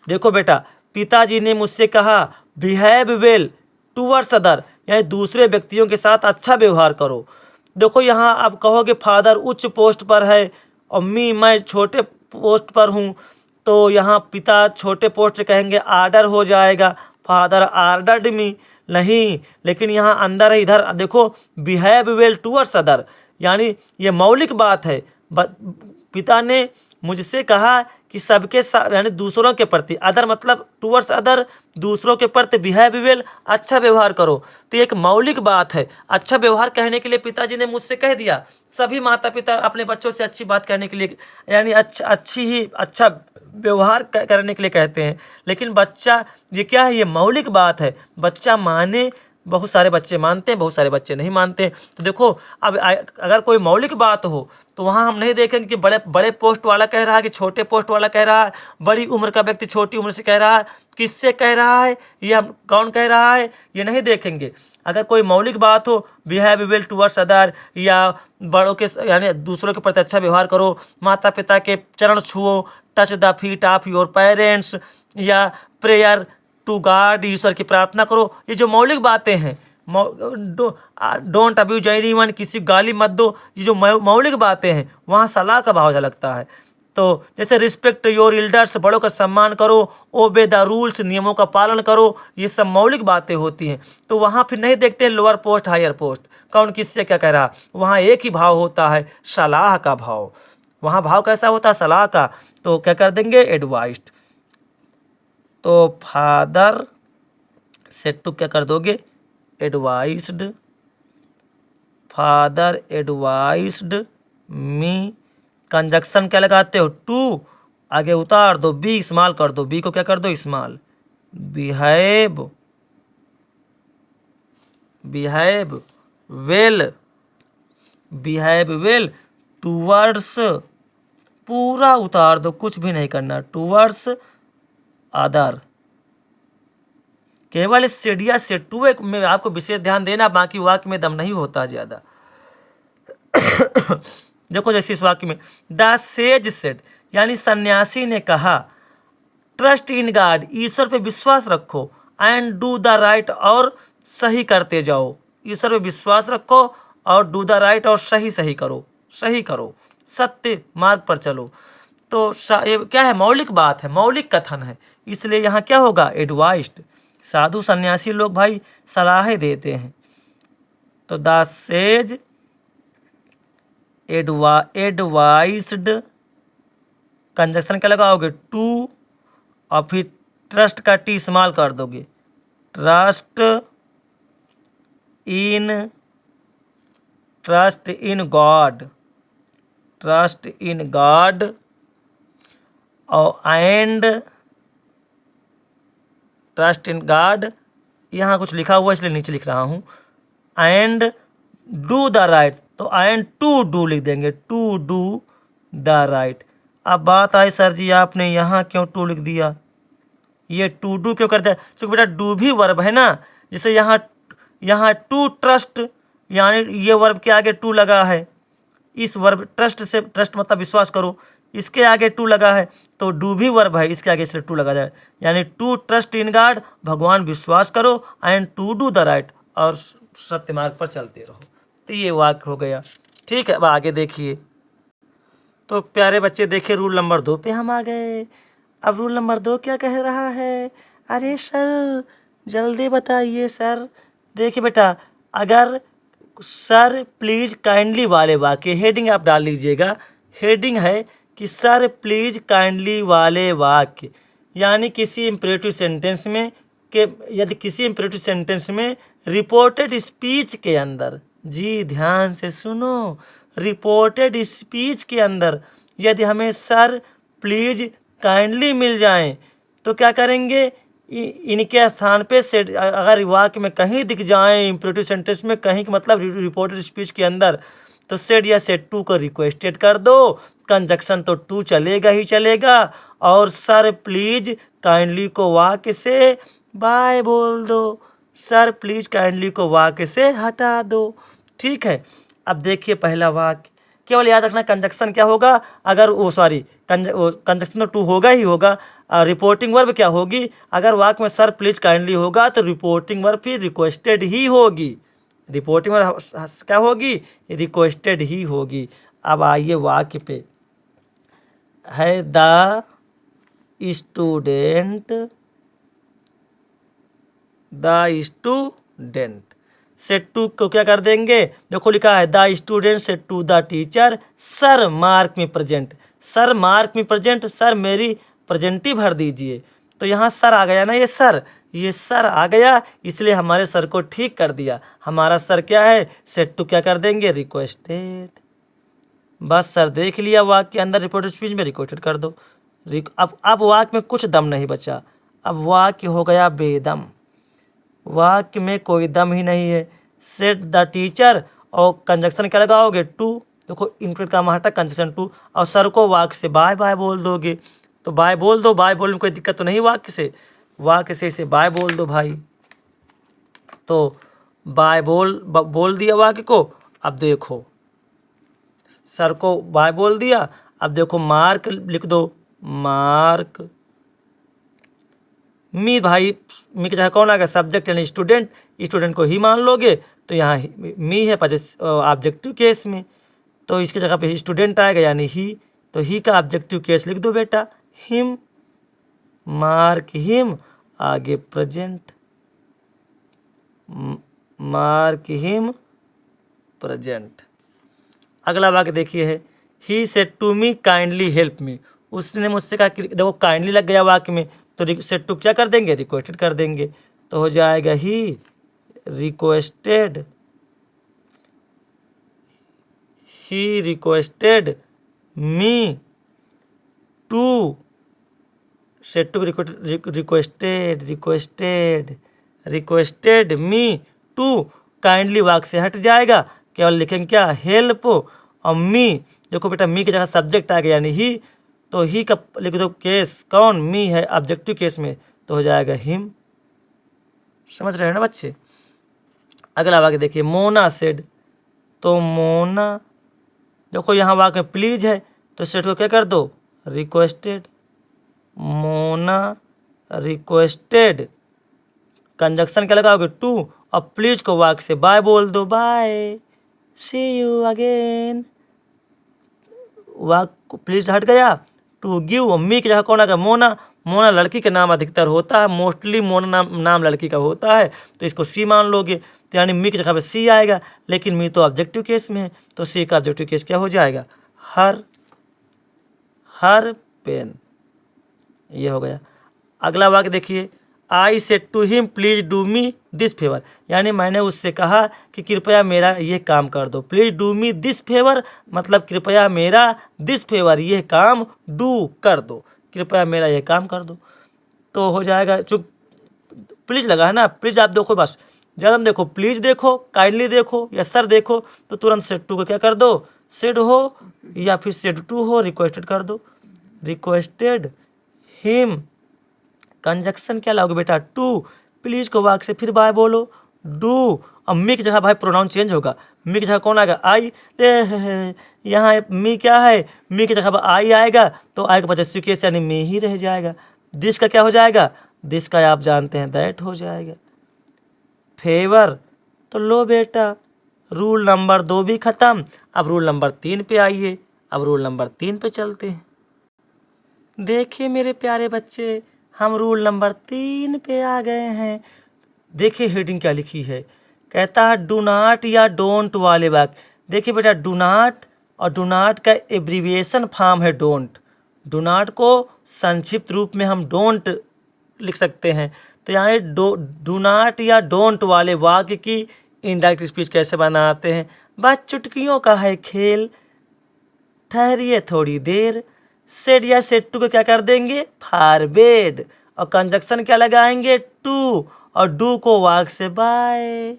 देखो बेटा, पिताजी ने मुझसे कहा बिहेव वेल टूवर्ड्स अदर, यानी दूसरे व्यक्तियों के साथ अच्छा व्यवहार करो। देखो यहाँ आप कहोगे फादर उच्च पोस्ट पर है और मैं छोटे पोस्ट पर हूँ, तो यहाँ पिता छोटे पोस्ट से कहेंगे आर्डर हो जाएगा, फादर आर्डर्ड मी नहीं। लेकिन यहाँ अंदर है, इधर देखो बिहेव वेल टूवर्ड्स अदर, यानी ये मौलिक बात है। पिता ने मुझसे कहा कि सबके साथ यानी दूसरों के प्रति, अदर मतलब टूवर्ड्स अदर, दूसरों के प्रति बिहेव वेल अच्छा व्यवहार करो। तो एक मौलिक बात है, अच्छा व्यवहार कहने के लिए पिताजी ने मुझसे कह दिया। सभी माता पिता अपने बच्चों से अच्छी बात कहने के लिए यानी अच्छा व्यवहार करने के लिए कहते हैं। लेकिन बच्चा ये क्या है, ये मौलिक बात है, बच्चा माने। बहुत सारे बच्चे मानते हैं, बहुत सारे बच्चे नहीं मानते। तो देखो अब अगर कोई मौलिक बात हो तो वहाँ हम नहीं देखेंगे कि बड़े पोस्ट वाला कह रहा है कि छोटे पोस्ट वाला कह रहा है, बड़ी उम्र का व्यक्ति छोटी उम्र से कह रहा है, किससे कह रहा है, या कौन कह रहा है, ये नहीं देखेंगे। अगर कोई मौलिक बात हो, बिहेव वेल टूवर्ड्स अदर, या बड़ों के यानी दूसरों के प्रति अच्छा व्यवहार करो, माता पिता के चरण छुओ, touch the feet of your parents, या प्रेयर टू गॉड, ईश्वर की प्रार्थना करो, ये जो मौलिक बातें हैं, डोंट अब्यूज एनीवन, किसी गाली मत दो, ये जो मौलिक बातें हैं वहाँ सलाह का भाव लगता है। तो जैसे रिस्पेक्ट योर एल्डर्स, बड़ों का सम्मान करो, ओबे द रूल्स, नियमों का पालन करो, ये सब मौलिक बातें होती हैं। तो वहाँ फिर नहीं देखते हैं लोअर पोस्ट हायर पोस्ट, कौन किससे क्या कह रहा, वहाँ एक ही भाव होता है, सलाह का भाव। वहाँ भाव कैसा होता है, सलाह का। तो क्या कर देंगे, एडवाइस्ड। तो फादर से टू क्या कर दोगे, एडवाइस्ड, फादर एडवाइस्ड मी। कंजक्शन क्या लगाते हो, टू आगे उतार दो, बी स्मॉल कर दो, बी को क्या कर दो, small. Behave well, behave well towards, पूरा उतार दो, कुछ भी नहीं करना, टूवर्ड्स अदर। केवल इस सेडिया से टू एक में आपको विशेष ध्यान देना, बाकी वाक्य में दम नहीं होता ज़्यादा। देखो जैसे इस वाक्य में, द सेज सेड, यानी सन्यासी ने कहा, ट्रस्ट इन गॉड, ईश्वर पे विश्वास रखो, एंड डू द राइट, और सही करते जाओ। ईश्वर पे विश्वास रखो और डू द राइट, और सही करो, सत्य मार्ग पर चलो। तो ये क्या है, मौलिक बात है, मौलिक कथन है, इसलिए यहाँ क्या होगा, एडवाइस्ड। साधु सन्यासी लोग भाई सलाहें देते हैं। तो द सेज एडवाइस्ड, कंजक्शन क्या लगाओगे, टू, और फिर ट्रस्ट का टी इस्तेमाल कर दोगे, ट्रस्ट इन गॉड, और एंड ट्रस्ट इन गॉड, यहाँ कुछ लिखा हुआ है इसलिए नीचे लिख रहा हूँ, एंड डू द राइट, तो एंड टू डू लिख देंगे, टू डू द राइट। अब बात आई सर जी आपने यहाँ क्यों टू लिख दिया, ये टू डू क्यों कर दिया, क्योंकि बेटा डू भी वर्ब है ना। जैसे यहाँ टू ट्रस्ट, यानी ये वर्ब के आगे टू लगा है, इस वर्ब ट्रस्ट से, ट्रस्ट मतलब विश्वास करो, इसके आगे टू लगा है, तो डू भी वर्ब है, इसके आगे इसलिए टू लगा जाए, यानी टू ट्रस्ट इन गॉड, भगवान विश्वास करो, and to do the right, और सत्य मार्ग पर चलते रहो। तो ये वाक्य हो गया। ठीक है, अब आगे देखिए। तो प्यारे बच्चे देखिए, रूल नंबर 2 पे हम आ गए। अब रूल नंबर 2 क्या कह रहा है, अरे सर जल्दी बताइए सर। देखिए बेटा, अगर सर प्लीज़ काइंडली वाले वाक्य, हेडिंग आप डाल लीजिएगा, हेडिंग है कि सर प्लीज़ काइंडली वाले वाक्य, यानी किसी इम्परेटिव सेंटेंस में, कि यदि किसी इम्परेटिव सेंटेंस में रिपोर्टेड स्पीच के अंदर, जी ध्यान से सुनो, रिपोर्टेड स्पीच के अंदर यदि हमें सर प्लीज काइंडली मिल जाएं तो क्या करेंगे, इनके स्थान पे सेड अगर वाक्य में कहीं दिख जाएं इंपेरेटिव सेंटेंस में कहीं मतलब रिपोर्टेड स्पीच के अंदर, तो सेड या सेड टू को रिक्वेस्टेड कर दो। कंजक्शन तो टू चलेगा ही चलेगा, और सर प्लीज काइंडली को वाक्य से बाय बोल दो, सर प्लीज काइंडली को वाक्य से हटा दो। ठीक है, अब देखिए पहला वाक्य, केवल याद रखना कंजक्शन क्या होगा, अगर कंजक्शन तो टू होगा ही होगा। रिपोर्टिंग वर्ब क्या होगी, अगर वाक्य में सर प्लीज काइंडली होगा तो रिपोर्टिंग वर्ब फिर रिक्वेस्टेड ही होगी, रिपोर्टिंग वर्ब क्या होगी, रिक्वेस्टेड ही होगी। अब आइए वाक्य पे, है द स्टूडेंट सेड टू को क्या कर देंगे, देखो लिखा है the student said to the teacher sir mark me present, sir mark me present, sir मेरी प्रेजेंटी भर दीजिए। तो यहाँ सर आ गया ना, ये सर आ गया, इसलिए हमारे सर को ठीक कर दिया। हमारा सर क्या है, सेड टू क्या कर देंगे, रिक्वेस्टेड। बस सर देख लिया वाक्य के अंदर रिपोर्टेड स्पीच में रिक्वेस्टेड कर दो। अब वाक्य में कुछ दम नहीं बचा, अब वाक्य हो गया बेदम, वाक्य में कोई दम ही नहीं है। सेड द टीचर और कंजक्शन क्या लगाओगे, टू, देखो इंक्लूड का हटा कंजक्शन टू, और सर को वाक्य से बाय बाय बोल दोगे, तो बाय बोल दो, बाय बोलने में कोई दिक्कत तो नहीं, वाक्य से इसे बाय बोल दो भाई। तो बाय बोल दिया वाक्य को। अब देखो सर को बाय बोल दिया, अब देखो मार्क लिख दो, मार्क मी, भाई मी की जगह कौन आ गया, सब्जेक्ट यानी स्टूडेंट, स्टूडेंट को ही मान लोगे तो यहाँ मी है ऑब्जेक्टिव केस में, तो इसकी जगह पे स्टूडेंट आएगा यानी ही, तो ही का ऑब्जेक्टिव केस लिख दो बेटा, हिम, मार्क हिम, आगे प्रेजेंट, मार्क हिम प्रेजेंट। अगला वाक्य देखिए है, he said to me kindly help me, उसने मुझसे कहा, देखो काइंडली लग गया वाक्य में, तो सेड टू क्या कर देंगे, रिक्वेस्टेड कर देंगे, तो हो जाएगा he requested, he requested me to, said to requested me to, kindly वाक्य से हट जाएगा, केवल लिखेंगे क्या, हेल्प, और मी, देखो बेटा मी की जगह सब्जेक्ट आ गया यानी ही, तो ही का लिख दो केस, कौन, मी है ऑब्जेक्टिव केस में, तो हो जाएगा हिम। समझ रहे हैं ना बच्चे। अगला वाक्य देखिए, मोना सेड, तो मोना, देखो यहाँ वाक्य में प्लीज है तो सेड को क्या कर दो, रिक्वेस्टेड, मोना रिक्वेस्टेड, कंजक्शन क्या लगाओगे, टू, और प्लीज को वाक्य से बाय बोल दो, बाय, सी यू अगेन, वाक्य प्लीज हट गया, टू गिव, और मी की जगह कौन आ गया, मोना, मोना लड़की का नाम अधिकतर होता है, मोस्टली मोना नाम लड़की का होता है, तो इसको सी मान लोगे, तो यानी मी की जगह पे सी आएगा, लेकिन मी तो ऑब्जेक्टिव केस में है, तो सी का ऑब्जेक्टिव केस क्या हो जाएगा, हर पेन, ये हो गया। अगला वाक्य देखिए, I said to him please do me this favour, यानी मैंने उससे कहा कि कृपया मेरा ये काम कर दो, please do me this favour मतलब कृपया मेरा, दिस फेवर ये काम, डू कर दो, कृपया मेरा ये काम कर दो, तो हो जाएगा, चूँकि प्लीज लगा है ना, प्लीज आप देखो बस, ज़्यादा देखो, प्लीज देखो, काइंडली देखो या सर देखो, तो तुरंत सेड टू को क्या कर दो, सेड हो या फिर सेड टू हो, रिक्वेस्टेड कर दो, रिक्वेस्टेड हिम, कंजक्शन क्या लाओगे बेटा, टू, प्लीज को वाक्य से फिर बाय बोलो, डू, अब मी की जगह भाई प्रोनाउन चेंज होगा, मी की जगह कौन आएगा, आई, यहाँ मी क्या है, मी की जगह आई आएगा, तो आई का पॉजेसिव केस यानी मी ही रह जाएगा, दिस का क्या हो जाएगा, दिस का आप जानते हैं दैट हो जाएगा, फेवर, तो लो बेटा रूल नंबर 2 भी ख़त्म, अब रूल नंबर 3 पे आइए, अब रूल नंबर 3 पे चलते हैं। देखिए मेरे प्यारे बच्चे, हम रूल नंबर 3 पे आ गए हैं। देखिए हेडिंग क्या लिखी है, कहता है डू नॉट या डोंट वाले वाक्य। देखिए बेटा डू नॉट और डू नॉट का एब्रीविएशन फॉर्म है डोंट, डू नॉट को संक्षिप्त रूप में हम डोंट लिख सकते हैं, तो यहाँ डू नॉट या डोंट वाले वाक्य की इनडायरेक्ट स्पीच कैसे बनाते हैं। बस चुटकियों का है खेल, ठहरिए थोड़ी देर। सेड या सेड टू को क्या कर देंगे, फॉरवर्ड, और कंजक्शन क्या लगाएंगे, टू, और डू को वाक्य से बाय,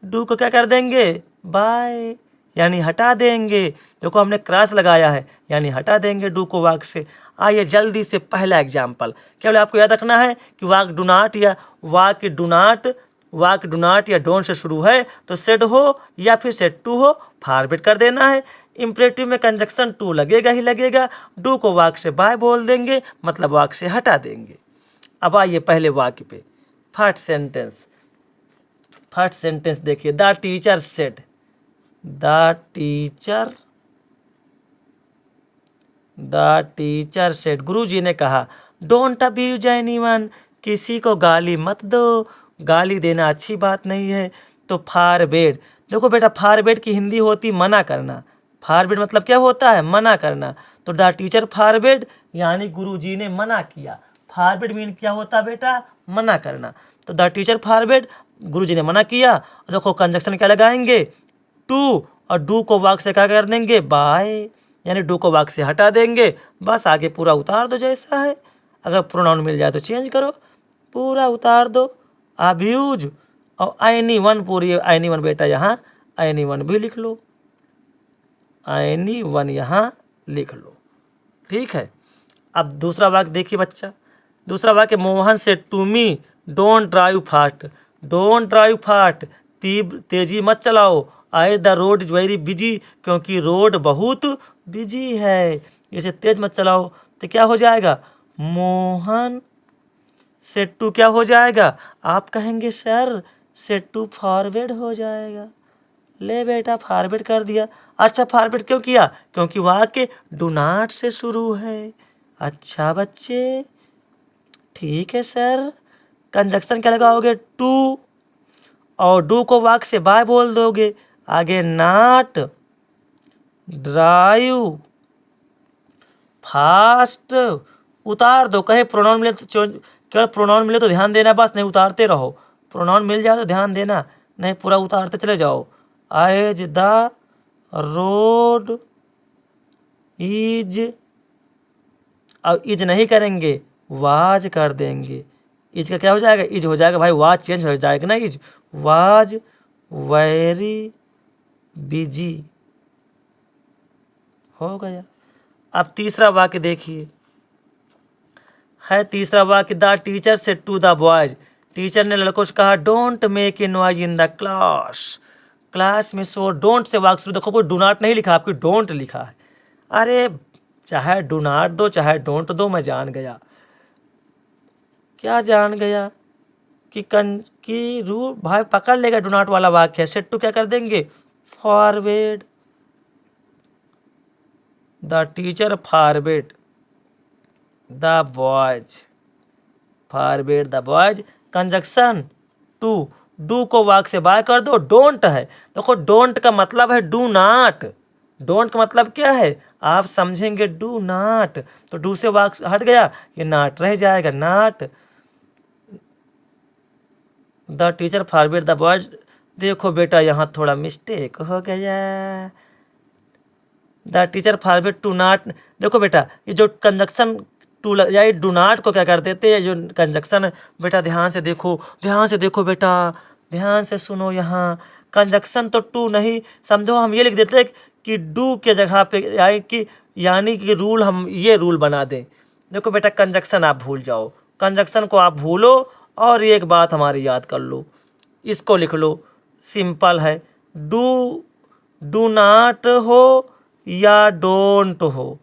डू को क्या कर देंगे, बाय, यानी हटा देंगे। देखो हमने क्रॉस लगाया है, यानी हटा देंगे डू को वाक्य से। आइए जल्दी से पहला एग्जाम्पल, केवल आपको याद रखना है कि वाक्य डू नॉट या वाक्य डू नॉट या डोंट से शुरू है तो सेड हो या फिर सेड टू हो, फॉरवर्ड कर देना है। इम्परेटिव में कंजक्शन टू लगेगा ही लगेगा। डू को वाक्य से बाय बोल देंगे, मतलब वाक्य से हटा देंगे। अब आइए पहले वाक्य पे, फर्स्ट सेंटेंस देखिए। The teacher said, the teacher said, गुरुजी ने कहा, डोंट अब्यूज एनीवन, किसी को गाली मत दो, गाली देना अच्छी बात नहीं है। तो फॉरवर्ड, देखो बेटा फॉरवर्ड की हिंदी होती मना करना। फॉरवर्ड मतलब क्या होता है, मना करना। तो द टीचर फॉरवर्ड यानी गुरुजी ने मना किया। फॉरवर्ड मीन क्या होता है बेटा, मना करना। तो द टीचर फॉरवर्ड, गुरुजी ने मना किया। देखो कंजक्शन क्या लगाएंगे, टू, और डू को वाक्य से क्या कर देंगे, बाय, यानी डू को वाक्य से हटा देंगे। बस आगे पूरा उतार दो जैसा है, अगर प्रोनाउन मिल जाए तो चेंज करो, पूरा उतार दो। अब्यूज और एनीवन, पूरी एनीवन बेटा यहाँ एनीवन भी लिख लो, एनीवन यहाँ लिख लो, ठीक है। अब दूसरा वाक्य देखिए बच्चा, दूसरा वाक्य, Mohan said to me, don't drive fast, don't drive fast, तेजी मत चलाओ। I the road is very busy, क्योंकि रोड बहुत बिजी है, इसे तेज मत चलाओ। तो क्या हो जाएगा, मोहन से टू क्या हो जाएगा, आप कहेंगे सर से टू फॉरवर्ड हो जाएगा। ले बेटा फॉरवर्ड कर दिया। अच्छा फॉरवर्ड क्यों किया, क्योंकि वाक्य डू नॉट से शुरू है। अच्छा बच्चे, ठीक है सर। कंजक्शन क्या लगाओगे, टू, और डू को वाक्य से बाय बोल दोगे। आगे नॉट ड्राइव फास्ट, उतार दो। कहे प्रोनाउन मिले तो केवल प्रोनाउन मिले तो ध्यान देना, बस नहीं उतारते रहो। प्रोनाउन मिल जाए तो ध्यान देना, नहीं पूरा उतारते चले जाओ। एज द रोड इज, अब इज नहीं करेंगे, वाज कर देंगे। इज का क्या हो जाएगा, इज हो जाएगा भाई, वाज चेंज हो जाएगा ना, इज वाज वेरी बिजी हो गया। अब तीसरा वाक्य देखिए, है तीसरा वाक्य, the teacher said to the boys, teacher ने लड़कों से कहा, don't make a noise in the class, class में शोर। डोंट से वाक्य शुरू, देखो कोई डू नॉट नहीं लिखा, आपकी डोंट लिखा है। अरे चाहे डू नॉट दो चाहे डोंट दो, मैं जान गया। क्या जान गया कि रू भाई पकड़ लेगा, डू नॉट वाला वाक्य है। सेड टू क्या कर देंगे, forward, the teacher forward the boys, forward the boys. Conjunction to, do को वाक्य से बाय कर दो। डोंट है, देखो डोंट का मतलब है डू नॉट, डोंट का मतलब क्या है आप समझेंगे, डू नॉट। तो डू से वाक्य हट गया, ये नॉट रह जाएगा, not. The teacher forward the boys, देखो बेटा यहाँ थोड़ा मिस्टेक हो गया। The teacher forward to not, देखो बेटा ये जो कंजक्शन टू या डू नॉट को क्या कर देते हैं, जो कंजक्शन बेटा ध्यान से देखो, ध्यान से देखो बेटा, ध्यान से सुनो। यहाँ कंजक्शन तो टू नहीं, समझो हम ये लिख देते हैं कि डू के जगह पे यानी कि रूल, हम ये रूल बना दें। देखो बेटा कंजक्शन आप भूल जाओ, कंजक्शन को आप भूलो और एक बात हमारी याद कर लो, इसको लिख लो, सिंपल है। डू नॉट हो या डोंट हो,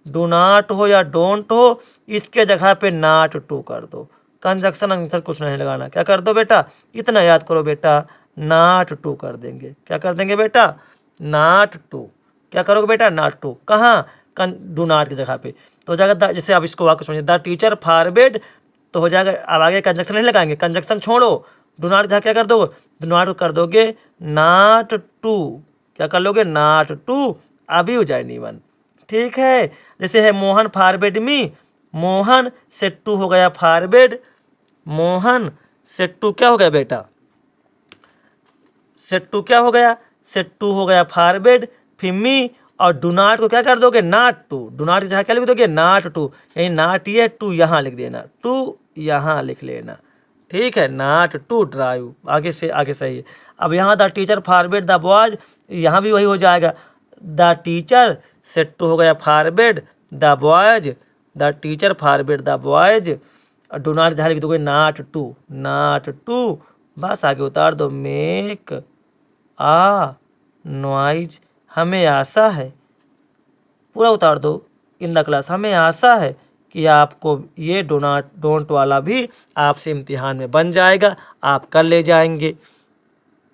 डू नॉट हो या डोंट हो, इसके जगह पे नॉट टू कर दो। कंजक्शन आंसर कुछ नहीं लगाना, क्या कर दो बेटा, इतना याद करो बेटा, नॉट टू कर देंगे। क्या कर देंगे बेटा, नॉट टू। क्या करोगे बेटा, नॉट टू। कहाँ, डू नॉट की जगह पे तो हो जाएगा। जैसे आप इसको वाक्य समझिए, द टीचर फॉरवर्ड तो हो जाएगा। अब आगे कंजक्शन नहीं लगाएंगे, कंजक्शन छोड़ो, डू नॉट क्या कर दोगे, डू नॉट कर दोगे नॉट टू। क्या कर लोगे, नॉट टू अब्यूज एनीवन, ठीक है। जैसे है Mohan forward me, Mohan said to हो गया फॉरवर्ड, मोहन सेट टू क्या हो गया बेटा, सेट टू क्या हो गया, सेट टू हो गया फॉरवर्ड, फिर मी और डू नॉट को क्या कर दोगे, नॉट टू, डू नॉट की जगह क्या लिख दोगे, नॉट टू, यही नॉट ये टू यहाँ लिख देना, टू यहाँ लिख लेना, ठीक है, नॉट टू ड्राइव, आगे से आगे सही है। अब यहाँ the teacher forward the boys, यहाँ भी वही हो जाएगा, द टीचर सेट टू हो गया forward the boys, the teacher forward the boys, do not जहाँ लिख दोगे नॉट टू, नॉट टू, बस आगे उतार दो, मेक आ नॉइज, हमें आशा है, पूरा उतार दो, इन द क्लास, हमें आशा है कि आपको ये डोंट वाला भी आपसे इम्तिहान में बन जाएगा, आप कर ले जाएंगे।